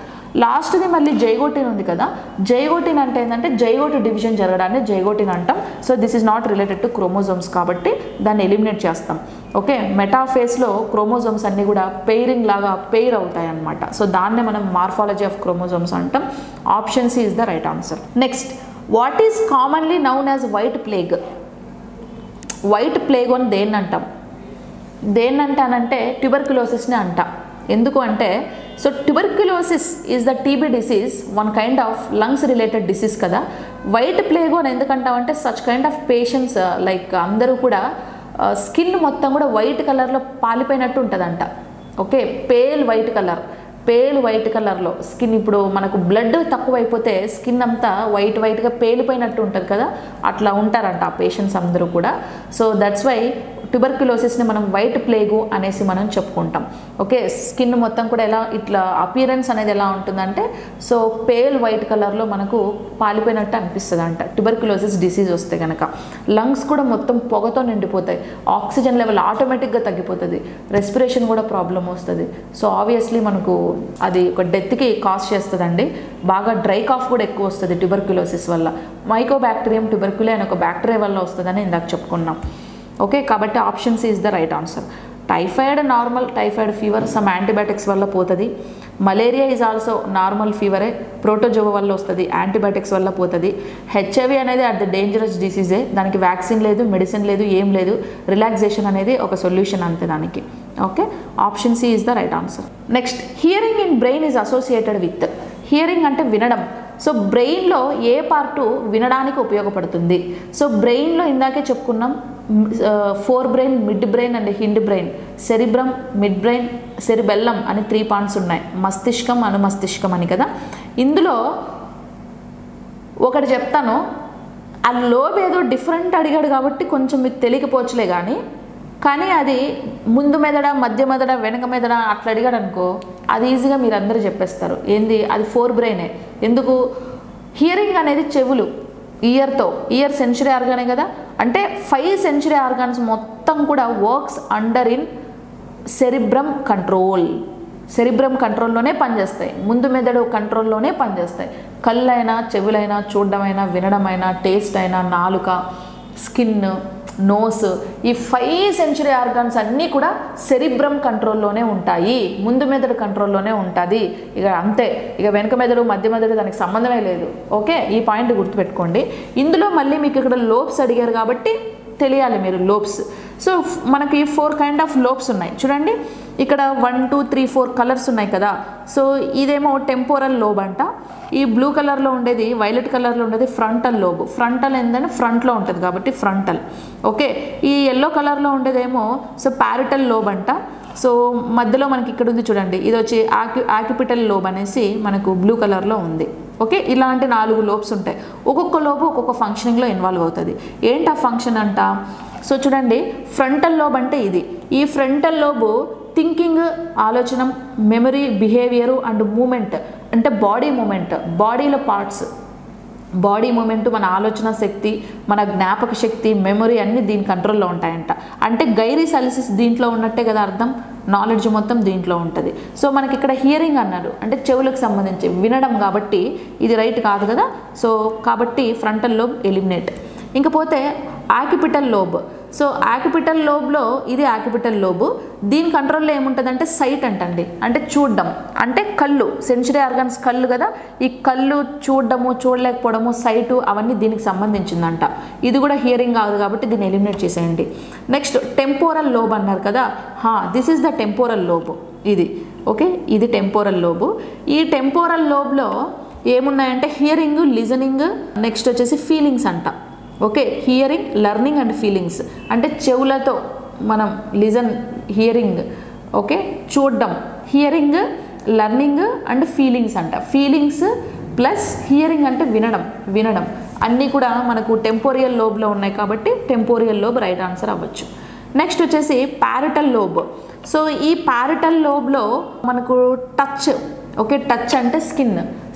లాస్ట్ది మళ్ళీ జైగోటిన్ ఉంది కదా. జైగోటిన్ అంటే ఏంటంటే జైగోట్ డివిజన్ జరగడాన్ని జైగోటిన్ అంటాం. So this is not related to chromosomes కాబట్టి దాన్ని ఎలిమినేట్ చేస్తాం. ఓకే, మెటాఫేజ్లో క్రోమోజోమ్స్ అన్నీ కూడా పెయిరింగ్ లాగా పెయిర్ అవుతాయి అన్నమాట. సో దాన్నే మనం మార్ఫాలజీ ఆఫ్ క్రోమోజోమ్స్ అంటాం. Option C is the right answer. Next, what is commonly known as white plague? White plague అని దేన్ని అంటాం? దేన్ని అంటానంటే ట్యూబర్క్యులోసిస్ని అంటాం. ఎందుకు అంటే so tuberculosis is the TB disease, 1 kind of lungs related disease కదా. వైట్ ప్లేగ్ అని ఎందుకంటామంటే such kind of patients like అందరూ కూడా స్కిన్ మొత్తం కూడా వైట్ కలర్లో పాలిపోయినట్టు ఉంటుందంట. ఓకే, పేల్ వైట్ కలర్లో స్కిన్. ఇప్పుడు మనకు బ్లడ్ తక్కువైపోతే స్కిన్ అంతా వైట్గా పేలిపోయినట్టు ఉంటుంది కదా, అట్లా ఉంటారంట ఆ పేషెంట్స్ అందరూ కూడా. సో దట్స్ వై ట్యూబర్క్యులోసిస్ని మనం వైట్ ప్లేగు అనేసి మనం చెప్పుకుంటాం. ఓకే, స్కిన్ మొత్తం కూడా ఎలా ఇట్లా అపియరెన్స్ అనేది ఎలా ఉంటుందంటే సో పేల్ వైట్ కలర్లో మనకు పాలిపోయినట్టు అనిపిస్తుంది అంట ట్యూబర్క్యులోసిస్ డిసీజ్ వస్తే కనుక. లంగ్స్ కూడా మొత్తం పొగతో నిండిపోతాయి, ఆక్సిజన్ లెవెల్ ఆటోమేటిక్గా తగ్గిపోతుంది, రెస్పిరేషన్ కూడా ప్రాబ్లం వస్తుంది. సో ఆబ్వియస్లీ మనకు అది ఒక డెత్కి కాజ్ చేస్తుందండి. బాగా డ్రై కాఫ్ కూడా ఎక్కువ వస్తుంది ట్యూబర్క్యులోసిస్ వల్ల. మైకోబాక్టీరియం ట్యూబర్క్యులే అనే ఒక బ్యాక్టీరియా వల్ల వస్తుందని ఇందాక చెప్పుకున్నాం. ఓకే, కాబట్టి option C is the right answer. Typhoid, normal typhoid fever some antibiotics వల్ల పోతుంది. మలేరియా ఈజ్ ఆల్సో నార్మల్ ఫీవరే, ప్రోటోజోవా వల్ల వస్తుంది, యాంటీబయాటిక్స్ వల్ల పోతుంది. హెచ్ఐవి అనేది అట్ ద డేంజరస్ డిసీజే, దానికి వ్యాక్సిన్ లేదు, మెడిసిన్ లేదు, ఏం లేదు. రిలాక్సేషన్ అనేది ఒక సొల్యూషన్ అంతే దానికి. Okay, option C is the right answer. Next, hearing in brain is associated with. Hearing అంటే వినడం. సో బ్రెయిన్లో ఏ పార్టు వినడానికి ఉపయోగపడుతుంది? సో బ్రెయిన్లో ఇందాకే చెప్పుకున్నాం, four brain, mid brain and Hind brain, cerebrum, mid brain, cerebellum అని 3 పార్ట్స్ ఉన్నాయి. మస్తిష్కం, అనుమస్తిష్కం అని కదా. ఇందులో ఒకటి చెప్తాను, ఆ లోబ్ ఏదో డిఫరెంట్ అడిగాడు కాబట్టి కొంచెం మీకు తెలియకపోవచ్చులే కానీ అది ముందు మెదడ, మధ్య మెదడ, వెనక మెదడ అట్లా అడిగాడు అనుకో, అది ఈజీగా మీరు అందరూ చెప్పేస్తారు. ఏంది అది? 4 బ్రెయినే. ఎందుకు? హియరింగ్ అనేది చెవులు, ఇయర్ సెన్సరీ ఆర్గానే కదా. అంటే 5 సెన్సరీ ఆర్గాన్స్ మొత్తం కూడా వర్క్స్ అండర్ ఇన్ సెరిబ్రమ్ కంట్రోల్లోనే పనిచేస్తాయి. ముందు మెదడు కంట్రోల్లోనే పనిచేస్తాయి. కళ్ళైనా, చెవులైనా, చూడడమైనా, వినడమైనా, టేస్ట్ అయినా, నాలుక, స్కిన్, నోస్, ఈ 5 సెన్సరీ ఆర్గాన్స్ అన్నీ కూడా సెరిబ్రమ్ కంట్రోల్లోనే ఉంటాయి, ముందు మెదడు కంట్రోల్లోనే ఉంటుంది. ఇక అంతే, ఇక వెనక మెదడు, మధ్య మెదడు దానికి సంబంధమే లేదు. ఓకే, ఈ పాయింట్ గుర్తుపెట్టుకోండి. ఇందులో మళ్ళీ మీకు ఇక్కడ లోబ్స్ అడిగారు కాబట్టి తెలియాలి మీరు లోబ్స్. సో మనకి 4 కైండ్ ఆఫ్ లోబ్స్ ఉన్నాయి చూడండి. ఇక్కడ 1 2 3 4 కలర్స్ ఉన్నాయి కదా. సో ఇదేమో టెంపోరల్ లోబ్ అంట. ఈ బ్లూ కలర్లో ఉండేది, వైలెట్ కలర్లో ఉండేది ఫ్రంటల్ లోబ్. ఫ్రంటల్ ఏంటంటే ఫ్రంట్లో ఉంటుంది కాబట్టి ఫ్రంటల్. ఓకే, ఈ ఎల్లో కలర్లో ఉండేదేమో సో ప్యారిటల్ లోబ్ అంట. సో మధ్యలో మనకి ఇక్కడ ఉంది చూడండి, ఇది వచ్చి ఆక్యుపిటల్ లోబ్ అనేసి మనకు బ్లూ కలర్లో ఉంది. ఓకే, ఇలాంటి 4 లోబ్స్ ఉంటాయి. ఒక్కొక్క లోబు ఒక్కొక్క ఫంక్షనింగ్లో ఇన్వాల్వ్ అవుతుంది. ఏంటి ఆ ఫంక్షన్ అంట? సో చూడండి, ఫ్రంటల్ లోబ్ అంటే ఇది. ఈ ఫ్రంటల్ లోబు థింకింగ్, ఆలోచన, మెమరీ, బిహేవియరు అండ్ మూమెంట్, అంటే బాడీ మూమెంట్, బాడీలో పార్ట్స్, బాడీ మూమెంట్, మన ఆలోచన శక్తి, మన జ్ఞాపక శక్తి, మెమరీ అన్నీ దీని కంట్రోల్లో ఉంటాయంట. అంటే గైరీస్ అలిసిస్ దీంట్లో ఉన్నట్టే కదా అర్థం, నాలెడ్జ్ మొత్తం దీంట్లో ఉంటుంది. సో మనకి ఇక్కడ హియరింగ్ అన్నారు అంటే చెవులకు సంబంధించి వినడం, కాబట్టి ఇది రైట్ కాదు కదా. సో కాబట్టి ఫ్రంటల్ లోబ్ ఎలిమినేట్. ఇంకపోతే ఆక్యుపిటల్ లోబ్. సో ఆక్యుపిటల్ లోబ్లో ఇది ఆక్యుపిటల్ లోబు. దీని కంట్రోల్లో ఏముంటుందంటే సైట్ అంటండి, అంటే చూడడం, అంటే కళ్ళు, సెన్సరీ ఆర్గన్స్ కళ్ళు కదా. ఈ కళ్ళు చూడడము, చూడలేకపోవడము, సైటు అవన్నీ దీనికి సంబంధించిందంట. ఇది కూడా హియరింగ్ కాదు కాబట్టి దీన్ని ఎలిమినేట్ చేసేయండి. నెక్స్ట్ టెంపోరల్ లోబ్ అన్నారు కదా. This is the temporal lobe ఇది. ఓకే, ఇది టెంపోరల్ లోబు. ఈ టెంపోరల్ లోబ్లో ఏమున్నాయంటే హియరింగ్, లిజనింగ్, నెక్స్ట్ వచ్చేసి ఫీలింగ్స్ అంట. Okay, hearing, learning and feelings, అంటే చెవులతో మనం హియరింగ్, ఓకే, చూడడం, హియరింగ్, లెర్నింగ్ అండ్ ఫీలింగ్స్ అంట. ఫీలింగ్స్ ప్లస్ హియరింగ్ అంటే వినడం అన్నీ కూడా మనకు టెంపోరియల్ లోబ్లో ఉన్నాయి కాబట్టి టెంపోరియల్ లోబ్ రైట్ ఆన్సర్ అవ్వచ్చు. నెక్స్ట్ వచ్చేసి ప్యారిటల్ లోబ్. సో ఈ ప్యారిటల్ లోబ్లో మనకు టచ్, ఓకే, టచ్ అంటే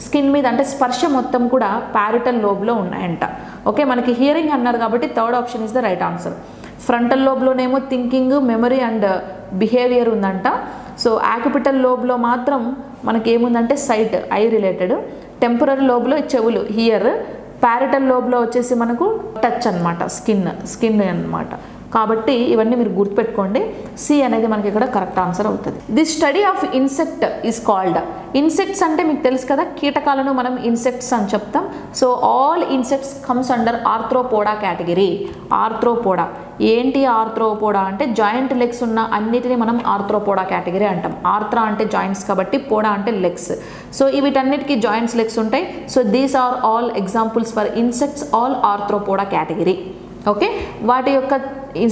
స్కిన్ మీద అంటే స్పర్శ మొత్తం కూడా ప్యారిటల్ లోబ్లో ఉన్నాయంట. ఓకే, మనకి హియరింగ్ అన్నారు కాబట్టి third option is the right answer. Frontal లోబ్లోనేమో థింకింగ్, మెమరీ అండ్ బిహేవియర్ ఉందంట. సో ఆక్యుపిటల్ లోబ్లో మాత్రం మనకి ఏముందంటే సైట్, ఐ రిలేటెడ్. టెంపరరీ లోబ్లో చెవులు, హియర్. ప్యారిటల్ లోబ్లో వచ్చేసి మనకు టచ్ అనమాట, స్కిన్ అనమాట. కాబట్టి ఇవన్నీ మీరు గుర్తుపెట్టుకోండి. సి అనేది మనకి ఇక్కడ కరెక్ట్ ఆన్సర్ అవుతుంది. The study of insect is called. Insects అంటే మీకు తెలుసు కదా, కీటకాలను మనం ఇన్సెక్ట్స్ అని చెప్తాం. So all insects comes under Arthropoda category. Arthropoda ఏంటి? ఆర్థ్రోపోడా అంటే జాయింట్ లెగ్స్ ఉన్న అన్నిటిని మనం ఆర్థ్రోపోడా కేటగిరీ అంటాం. ఆర్థ్రా అంటే జాయింట్స్ కాబట్టి పోడా అంటే లెగ్స్. సో వీటన్నిటికీ జాయింట్స్, లెగ్స్ ఉంటాయి. So these are all examples for insects, all arthropoda category. Okay, వాటి యొక్క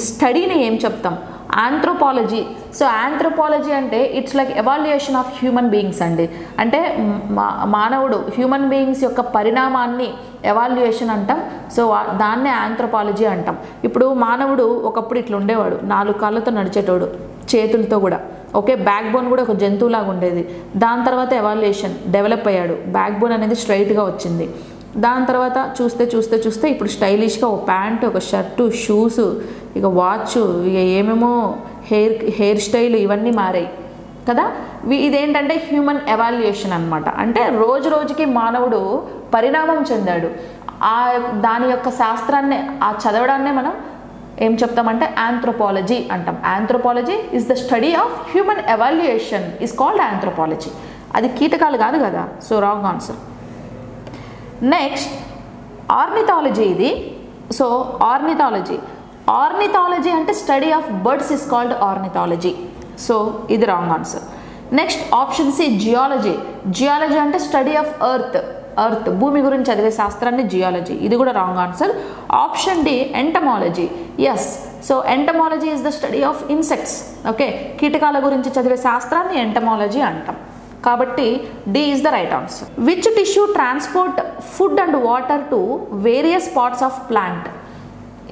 స్టడీని ఏం చెప్తాం? ఆంథ్రోపాలజీ. సో ఆంథ్రోపాలజీ అంటే it's like evaluation of human beings అండి. అంటే మానవుడు, హ్యూమన్ బీయింగ్స్ యొక్క పరిణామాన్ని ఎవాల్యుయేషన్ అంటాం. సో దాన్నే ఆంథ్రోపాలజీ అంటాం. ఇప్పుడు మానవుడు ఒకప్పుడు ఇట్లా ఉండేవాడు, 4 కాళ్ళతో నడిచేటోడు, చేతులతో కూడా. ఓకే, బ్యాక్ బోన్ కూడా ఒక జంతువులాగా ఉండేది. దాని తర్వాత ఎవాల్యుయేషన్, డెవలప్ అయ్యాడు, బ్యాక్ బోన్ అనేది స్ట్రైట్గా వచ్చింది. దాని తర్వాత చూస్తే ఇప్పుడు స్టైలిష్గా ఒక ప్యాంటు, ఒక షర్టు, షూస్, ఇక వాచ్, ఇక ఏమేమో హెయిర్ స్టైల్ ఇవన్నీ మారాయి కదా. ఇదేంటంటే హ్యూమన్ ఎవాల్యుయేషన్ అనమాట. అంటే రోజుకి మానవుడు పరిణామం చెందాడు. దాని యొక్క శాస్త్రాన్ని, ఆ చదవడాన్నే మనం ఏం చెప్తామంటే ఆంథ్రోపాలజీ అంటాం. Anthropology is the study of human evaluation is called anthropology. అది కీటకాలు కాదు కదా. So wrong answer. Next ornithology. ఇది సో ఆర్నిథాలజీ అంటే study of birds is called ornithology. So ఇది wrong answer. Next option C geology. Geology అంటే స్టడీ ఆఫ్ ఎర్త్, భూమి గురించి చదివే శాస్త్రాన్ని జియాలజీ. ఇది కూడా wrong answer. Option D entomology. Yes, so entomology is the study of insects. Okay, కీటకాల గురించి చదివే శాస్త్రాన్ని ఎంటమాలజీ అంటాం. కాబట్టి D is the right answer. Which tissue transport food and water to various parts of plant?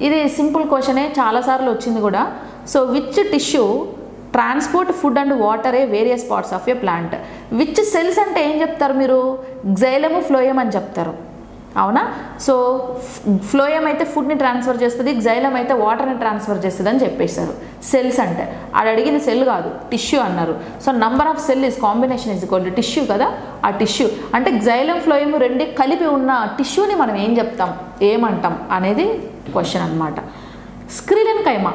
ఇది సింపుల్ క్వశ్చనే, చాలాసార్లు వచ్చింది కూడా. So which tissue transport food and water various parts of a plant? Which cells అంటే ఏం చెప్తారు మీరు? గ్జైలము, ఫ్లోయం అని చెప్తారు, అవునా? సో ఫ్లోయం అయితే ఫుడ్ని ట్రాన్స్ఫర్ చేస్తుంది, గ్జైలం అయితే వాటర్ని ట్రాన్స్ఫర్ చేస్తుంది అని చెప్పేశారు. సెల్స్ అంటే అది అడిగింది సెల్ కాదు, టిష్యూ అన్నారు. So number of cell is combination is equal to tissue కదా. ఆ టిష్యూ అంటే గ్జైలం, ఫ్లోయం రెండు కలిపి ఉన్న టిష్యూని మనం ఏమంటాం అనేది క్వశ్చన్ అనమాట. Sclerenchyma.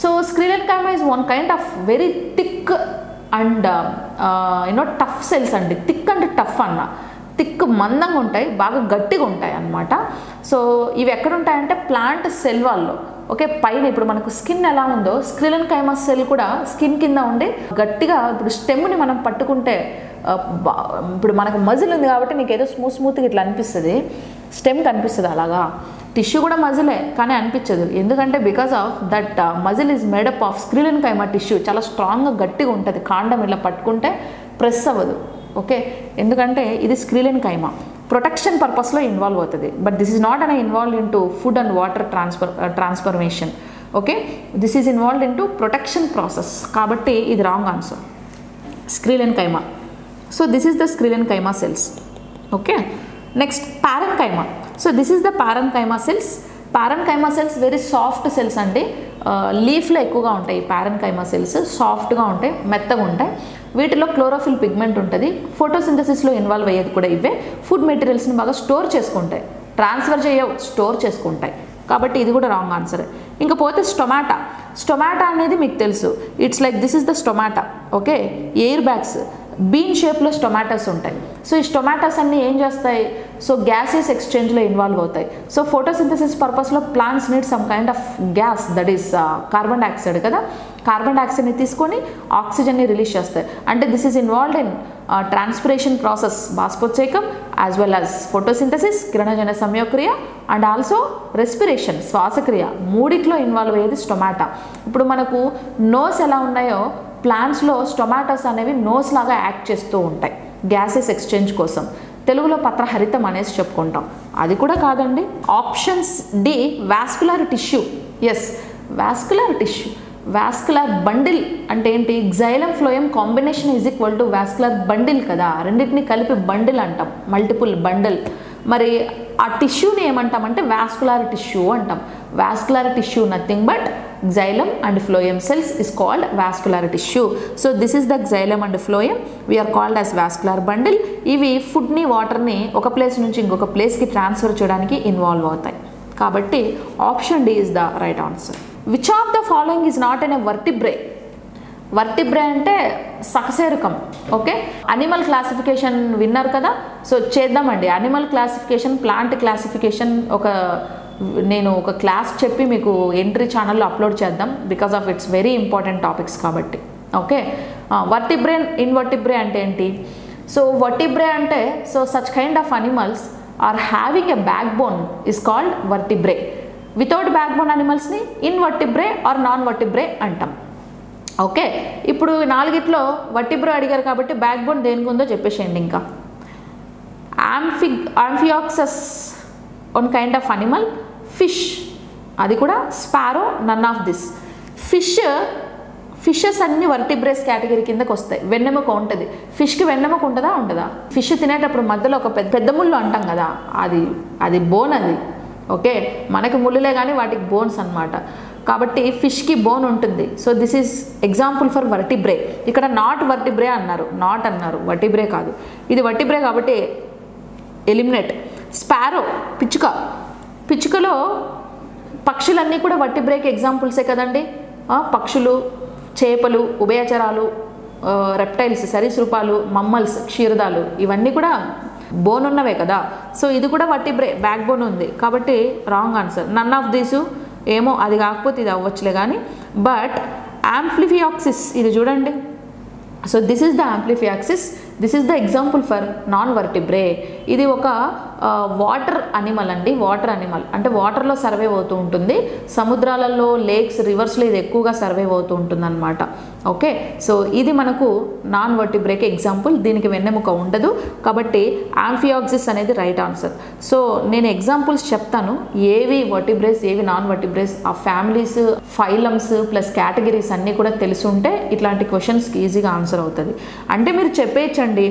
So sclerenchyma is one kind of very thick and tough cells అండి. థిక్ అండ్ టఫ్ అన్న, థిక్ మందంగా ఉంటాయి, బాగా గట్టిగా ఉంటాయి అన్నమాట. సో ఇవి ఎక్కడ ఉంటాయంటే ప్లాంట్ సెల్ వాల్లో, ఓకే, పైన ఇప్పుడు మనకు స్కిన్ ఎలా ఉందో స్క్రిలిన్ కైమా సెల్ కూడా స్కిన్ కింద ఉండి గట్టిగా ఇప్పుడు స్టెమ్ని మనం పట్టుకుంటే ఇప్పుడు మనకు మజిల్ ఉంది కాబట్టి నీకు ఏదో స్మూత్గా ఇట్లా అనిపిస్తుంది, స్టెమ్ కనిపిస్తుంది అలాగా. టిష్యూ కూడా మజిలే కానీ అనిపించదు, ఎందుకంటే because of that muscle is made up of sclerenchyma tissue. చాలా స్ట్రాంగ్గా గట్టిగా ఉంటుంది, కాండం ఇలా పట్టుకుంటే ప్రెస్ అవ్వదు. ఓకే, ఎందుకంటే ఇది స్క్రిలిన్ కైమా ప్రొటెక్షన్ పర్పస్లో ఇన్వాల్వ్ అవుతుంది. But this is not an involve in to food and water transformation. Okay, this is involved in to protection process, కాబట్టి ఇది wrong answer, sclerenchyma. So this is the sclerenchyma cells. Okay, next parenchyma. So this is the parenchyma cells. Parenchyma cells very soft cells అండి, లీఫ్లో ఎక్కువగా ఉంటాయి. పారెన్కైమా సెల్స్ సాఫ్ట్గా ఉంటాయి, మెత్తగా ఉంటాయి. వీటిలో క్లోరోఫిల్ పిగ్మెంట్ ఉంటుంది. ఫోటోసింథసిస్లో ఇన్వాల్వ్ అయ్యేది కూడా ఇవే. ఫుడ్ మెటీరియల్స్ని బాగా స్టోర్ చేసుకుంటాయి, ట్రాన్స్ఫర్ చేయవు, స్టోర్ చేసుకుంటాయి, కాబట్టి ఇది కూడా రాంగ్ ఆన్సర్. ఇంకా పోతే స్టొమాటా. స్టొమాటా అనేది మీకు తెలుసు, it's like this is the stomata. Okay, air bags bean షేప్లో స్టొమాటోస్ ఉంటాయి. సో ఈ స్టొమాటోస్ అన్నీ ఏం చేస్తాయి, సో గ్యాసెస్ ఎక్స్చేంజ్లో ఇన్వాల్వ్ అవుతాయి. సో ఫోటోసింథసిస్ పర్పస్లో plants need some kind of gas, that is carbon dioxide కదా. కార్బన్ డైఆక్సైడ్ని తీసుకొని ఆక్సిజన్ని రిలీజ్ చేస్తాయి. అంటే this is involved in transpiration process, బాష్పోత్సేకం, యాజ్ వెల్ యాజ్ ఫోటోసింథసిస్, కిరణజన సంయోక్రియ, అండ్ ఆల్సో రెస్పిరేషన్, శ్వాసక్రియ, మూడిట్లో ఇన్వాల్వ్ అయ్యేది స్టొమాటా. ఇప్పుడు మనకు నోస్ ఎలా ఉన్నాయో ప్లాంట్స్లో స్టొమాటోస్ అనేవి నోస్ లాగా యాక్ట్ చేస్తూ ఉంటాయి గ్యాసెస్ ఎక్స్చేంజ్ కోసం. తెలుగులో పత్రహరితం అనేసి చెప్పుకుంటాం, అది కూడా కాదండి. Options D vascular tissue. Yes, vascular tissue. Vascular bundle అంటే ఏంటి, xylem phloem combination is equal to vascular bundle కదా, రెండింటిని కలిపి బండిల్ అంటాం, మల్టిపుల్ బండిల్. మరి ఆ టిష్యూని ఏమంటామంటే వాస్కులర్ టిష్యూ అంటాం. Vascular tissue nothing but xylem and phloem cells is called vascular tissue. So this is the xylem and phloem, we are called as vascular bundle. ఇవి ఫుడ్ని వాటర్ని ఒక ప్లేస్ నుంచి ఇంకొక ప్లేస్కి ట్రాన్స్ఫర్ చేయడానికి ఇన్వాల్వ్ అవుతాయి, కాబట్టి option D is the right answer. Which of the following is not an a vertebrae. Vertebrae అంటే సకశేరుకం. ఓకే, అనిమల్ క్లాసిఫికేషన్ విన్నారు కదా, సో చేద్దామండి. అనిమల్ క్లాసిఫికేషన్, ప్లాంట్ క్లాసిఫికేషన్ నేను ఒక క్లాస్ చెప్పి మీకు ఎంట్రీ ఛానల్లో అప్లోడ్ చేద్దాం, because of it's very important topics కాబట్టి. ఓకే, వర్టిబ్రే, ఇన్వర్టిబ్రే అంటే ఏంటి? సో వర్టిబ్రే అంటే so such kind of animals are having a back bone is called vertebrae. Without back bone అనిమల్స్ని ఇన్వర్టిబ్రే ఆర్ నాన్ వర్టిబ్రే అంటాం. ఓకే, ఇప్పుడు నాలుగిట్లో వర్టిబ్రే అడిగారు కాబట్టి బ్యాక్ బోన్ దేనికి ఉందో చెప్పేసేయండి. ఇంకా amphioxus one kind of animal, fish అది కూడా, sparrow none of this. Fishes అన్ని వర్టిబ్రేస్ కేటగిరీ కిందకి వస్తాయి. వెన్నెముక ఉంటుంది, ఫిష్కి వెన్నెముక ఉంటుందా ఉండదా? ఫిష్ తినేటప్పుడు మధ్యలో ఒక పెద్ద ముళ్ళు అంటాం కదా, అది బోన్ అది. ఓకే, మనకి ముళ్ళులే కానీ వాటికి బోన్స్ అన్నమాట, కాబట్టి ఫిష్కి బోన్ ఉంటుంది. So this is example for vertebrae. ఇక్కడ నాట్ వర్టిబ్రే అన్నారు, నాట్ అన్నారు, వర్టిబ్రే కాదు. ఇది వర్టిబ్రే కాబట్టి ఎలిమినేట్. స్పారో పిచ్చుక. పిచ్చుకలో పక్షులన్నీ కూడా వర్టిబ్రేకి ఎగ్జాంపుల్సే కదండి. పక్షులు, చేపలు, ఉభయచరాలు, రెప్టైల్స్, సరీసృపాలు, మమ్మల్స్, క్షీరదాలు, ఇవన్నీ కూడా బోన్ ఉన్నవే కదా. సో ఇది కూడా వర్టిబ్రే, బ్యాక్ బోన్ ఉంది, కాబట్టి wrong answer. None of these ఏమో, అది కాకపోతే ఇది అవ్వచ్చులే కానీ. బట్ యాంప్లిఫియాక్సిస్ ఇది చూడండి. So this is the amphioxus, this is the example for non vertebrae. ఇది ఒక వాటర్ అనిమల్ అండి. వాటర్ అనిమల్ అంటే వాటర్లో సర్వైవ్ అవుతూ ఉంటుంది, సముద్రాలలో, లేక్స్, రివర్స్లో ఇది ఎక్కువగా సర్వైవ్ అవుతూ ఉంటుంది అనమాట. ఓకే, సో ఇది మనకు నాన్ వర్టిబ్రేకి ఎగ్జాంపుల్. దీనికి వెన్నెముక ఉండదు కాబట్టి యాంఫియాక్సిస్ అనేది రైట్ ఆన్సర్. సో నేను ఎగ్జాంపుల్స్ చెప్తాను, ఏవి వర్టిబ్రేస్, ఏవి నాన్ వర్టిబ్రేస్, ఆ ఫ్యామిలీస్, ఫైలమ్స్ ప్లస్ కేటగిరీస్ అన్నీ కూడా తెలుసుంటే ఇట్లాంటి క్వశ్చన్స్కి ఈజీగా ఆన్సర్ అవుతుంది. అంటే మీరు చెప్పేయచ్చండి,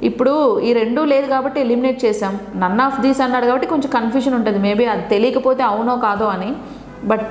ఇప్పుడు ఈ రెండూ లేదు కాబట్టి ఎలిమినేట్ చేసాం, నన్ ఆఫ్ దీస్ అన్నాడు కాబట్టి కొంచెం కన్ఫ్యూజన్ ఉంటుంది, మేబీ అది తెలియకపోతే అవునో కాదో అని. బట్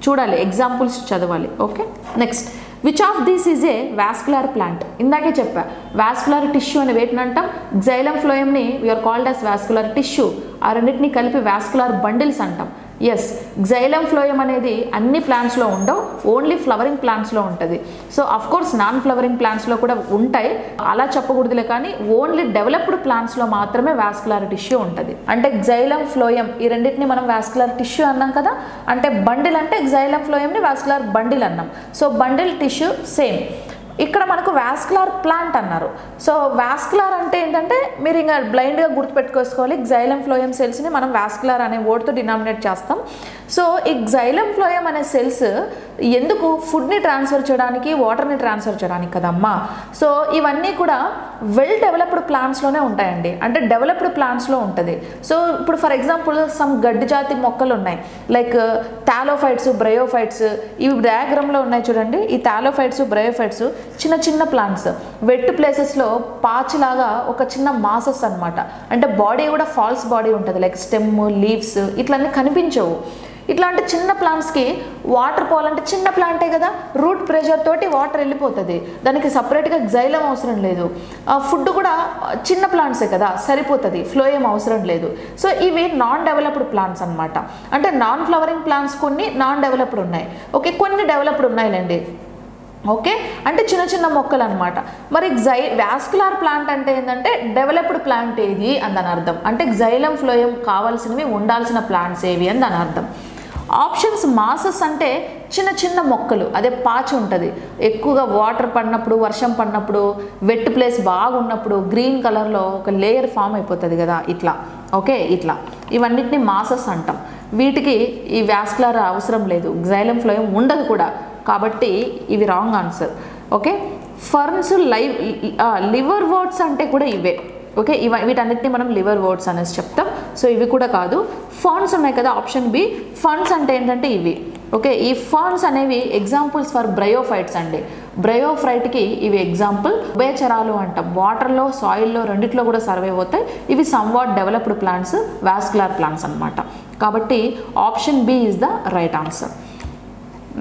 చూడాలి, ఎగ్జాంపుల్స్ చదవాలి. Okay, next which of these is a vascular plant. ఇందాకే చెప్పా, వాస్కులర్ టిష్యూ అని వేటిని అంటాం, జైలం ఫ్లోయంని were called as vascular tissue. ఆ రెండింటిని కలిపి వాస్కులర్ బండిల్స్ అంటాం. ఎస్, జైలం ఫ్లోయం అనేది అన్ని ప్లాంట్స్లో ఉండవు, ఓన్లీ ఫ్లవరింగ్ ప్లాంట్స్లో ఉంటుంది. సో అఫ్కోర్స్ నాన్ ఫ్లవరింగ్ ప్లాంట్స్లో కూడా ఉంటాయి, అలా చెప్పకూడదులే, కానీ ఓన్లీ డెవలప్డ్ ప్లాంట్స్లో మాత్రమే వాస్కులర్ టిష్యూ ఉంటుంది. అంటే జైలం ఫ్లోయం ఈ రెండింటిని మనం వాస్కులర్ టిష్యూ అన్నాం కదా, అంటే బండిల్ అంటే జైలం ఫ్లోయంని వాస్కులర్ బండిల్ అన్నాం. So bundle tissue same. ఇక్కడ మనకు వాస్కులర్ ప్లాంట్ అన్నారు. సో వాస్కులర్ అంటే ఏంటంటే మీరు ఇంకా బ్లైండ్గా గుర్తుపెట్టుకోవాలి, జైలం ఫ్లోయం సెల్స్ని మనం వాస్కులర్ అనే వర్డ్తో డినామినేట్ చేస్తాం. సో ఈ జైలం ఫ్లోయం అనే సెల్స్ ఎందుకు ఫుడ్ని ట్రాన్స్ఫర్ చేయడానికి, వాటర్ని ట్రాన్స్ఫర్ చేయడానికి కదమ్మా. సో ఇవన్నీ కూడా వెల్ డెవలప్డ్ ప్లాంట్స్లోనే ఉంటాయండి, అంటే డెవలప్డ్ ప్లాంట్స్లో ఉంటుంది. సో ఇప్పుడు ఫర్ ఎగ్జాంపుల్ సమ్ గడ్డి జాతి మొక్కలు ఉన్నాయి, లైక్ థాలోఫైట్స్, బ్రయోఫైట్స్. ఇవి డయాగ్రామ్లో ఉన్నాయి చూడండి, ఈ థాలోఫైట్స్, బ్రయోఫైట్స్ చిన్న చిన్న ప్లాంట్స్, వెట్ ప్లేసెస్లో పాచిలాగా ఒక చిన్న మాసెస్ అనమాట. అంటే బాడీ కూడా ఫాల్స్ బాడీ ఉంటుంది, లైక్ స్టెమ్, లీవ్స్ ఇట్లన్నీ కనిపించవు. ఇట్లాంటి చిన్న ప్లాంట్స్కి వాటర్ పోవాలంటే చిన్న ప్లాంటే కదా, రూట్ ప్రెషర్ తోటి వాటర్ వెళ్ళిపోతుంది, దానికి సపరేట్గా జైలం అవసరం లేదు. ఫుడ్ కూడా చిన్న ప్లాంట్సే కదా, సరిపోతుంది, ఫ్లోయం అవసరం లేదు. సో ఇవి నాన్ డెవలప్డ్ ప్లాంట్స్ అనమాట. అంటే నాన్ ఫ్లవరింగ్ ప్లాంట్స్ కొన్ని నాన్ డెవలప్డ్ ఉన్నాయి, ఓకే, కొన్ని డెవలప్డ్ ఉన్నాయిలేండి, ఓకే. అంటే చిన్న చిన్న మొక్కలు అనమాట. మరి వాస్కులర్ ప్లాంట్ అంటే ఏంటంటే డెవలప్డ్ ప్లాంట్ ఏది అని దాని అర్థం. అంటే జైలం ఫ్లోయం కావాల్సినవి ఉండాల్సిన ప్లాంట్స్ ఏవి అని దాని అర్థం. ఆప్షన్స్ మాసెస్ అంటే చిన్న చిన్న మొక్కలు, అదే పాచి ఉంటుంది, ఎక్కువగా వాటర్ పడినప్పుడు, వర్షం పడినప్పుడు, వెట్ ప్లేస్ బాగున్నప్పుడు గ్రీన్ కలర్లో ఒక లేయర్ ఫామ్ అయిపోతుంది కదా, ఇట్లా, ఓకే, ఇట్లా ఇవన్నిటిని మాసెస్ అంటాం. వీటికి ఈ వాస్కులర్ అవసరం లేదు, జైలం ఫ్లోయం ఉండదు కూడా, కాబట్టి ఇవి wrong answer. Okay, ferns, liver words అంటే కూడా ఇవే, ఓకే. వీటన్నిటిని మనం లివర్ వర్డ్స్ అనేసి చెప్తాం. సో ఇవి కూడా కాదు. ఫర్న్స్ ఉన్నాయి కదా, ఆప్షన్ బి. ఫర్న్స్ అంటే ఏంటంటే ఇవి, ఓకే. ఈ ఫర్న్స్ అనేవి ఎగ్జాంపుల్స్ ఫర్ బ్రయోఫైట్స్ అండి. బ్రయోఫైట్కి ఇవి ఎగ్జాంపుల్. ఉభయచరాలు అంటాం, వాటర్లో, సాయిల్లో రెండిట్లో కూడా సర్వైవ్ అవుతాయి. ఇవి somewhat developed plants, vascular plants అనమాట. కాబట్టి option B is the right answer.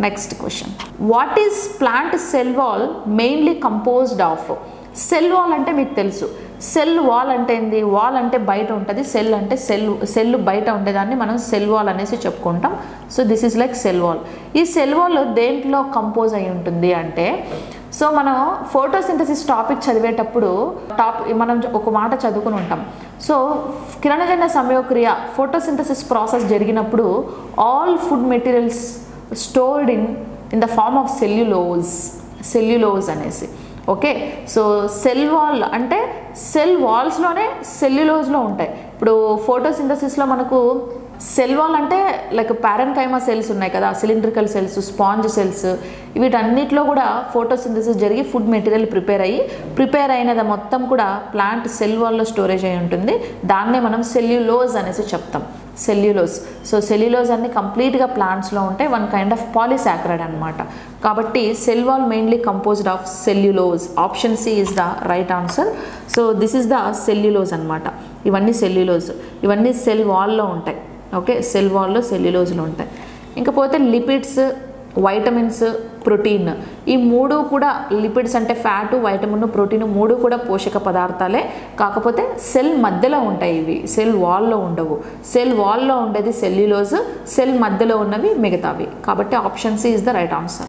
Next question, what is plant cell wall mainly composed of? Cell wall అంటే మీకు తెలుసు, సెల్ వాల్ అంటే ఏంది, వాల్ అంటే బయట ఉంటుంది, సెల్ అంటే సెల్ బయట ఉండేదాన్ని మనం సెల్ వాల్ అనేసి చెప్పుకుంటాం. So this is like cell wall. ఈ సెల్ వాల్ దేంట్లో కంపోజ్ అయి ఉంటుంది అంటే, సో మనం ఫోటోసింథసిస్ టాపిక్ చదివేటప్పుడు మనం ఒక మాట చదువుకుని ఉంటాం. సో కిరణజన్య సంయోగక్రియ ఫోటోసింథసిస్ ప్రాసెస్ జరిగినప్పుడు all food materials stored in the form of cellulose అనేసి, ఓకే. సో సెల్ వాల్ అంటే సెల్ వాల్స్లోనే సెల్యులోజ్లో ఉంటాయి. ఇప్పుడు ఫోటోసింథసిస్లో మనకు సెల్ వాల్ అంటే లైక్ పారెన్కైమా సెల్స్ ఉన్నాయి కదా, సిలిండ్రికల్ సెల్స్, స్పాంజ్ సెల్స్, వీటన్నిటిలో కూడా ఫోటోసింథసిస్ జరిగి ఫుడ్ మెటీరియల్ ప్రిపేర్ అయినది మొత్తం కూడా ప్లాంట్ సెల్ వాల్లో స్టోరేజ్ అయి ఉంటుంది. దాన్నే మనం సెల్యులోజ్ అనేసి చెప్తాం, సెల్యులోజ్. సో సెల్యులోజ్ అన్ని కంప్లీట్గా ప్లాంట్స్లో ఉంటాయి, వన్ కైండ్ ఆఫ్ పాలిసాకరైడ్ అనమాట. కాబట్టి cell wall mainly composed of cellulose. Option C is the right answer. So this is the cellulose అనమాట. ఇవన్నీ సెల్యులోజ్, ఇవన్నీ సెల్ వాల్లో ఉంటాయి, ఓకే. సెల్ వాల్లో సెల్యులోజ్లో ఉంటాయి. ఇంకపోతే లిపిడ్స్, వైటమిన్స్, ప్రోటీన్, ఈ మూడు కూడా, లిపిడ్స్ అంటే ఫ్యాటు, వైటమిన్, ప్రోటీన్ మూడు కూడా పోషక పదార్థాలే, కాకపోతే సెల్ మధ్యలో ఉంటాయి ఇవి, సెల్ వాల్లో ఉండవు. సెల్ వాల్లో ఉండేది సెల్యులోజ్, సెల్ మధ్యలో ఉన్నవి మిగతావి. కాబట్టి option C is the right answer.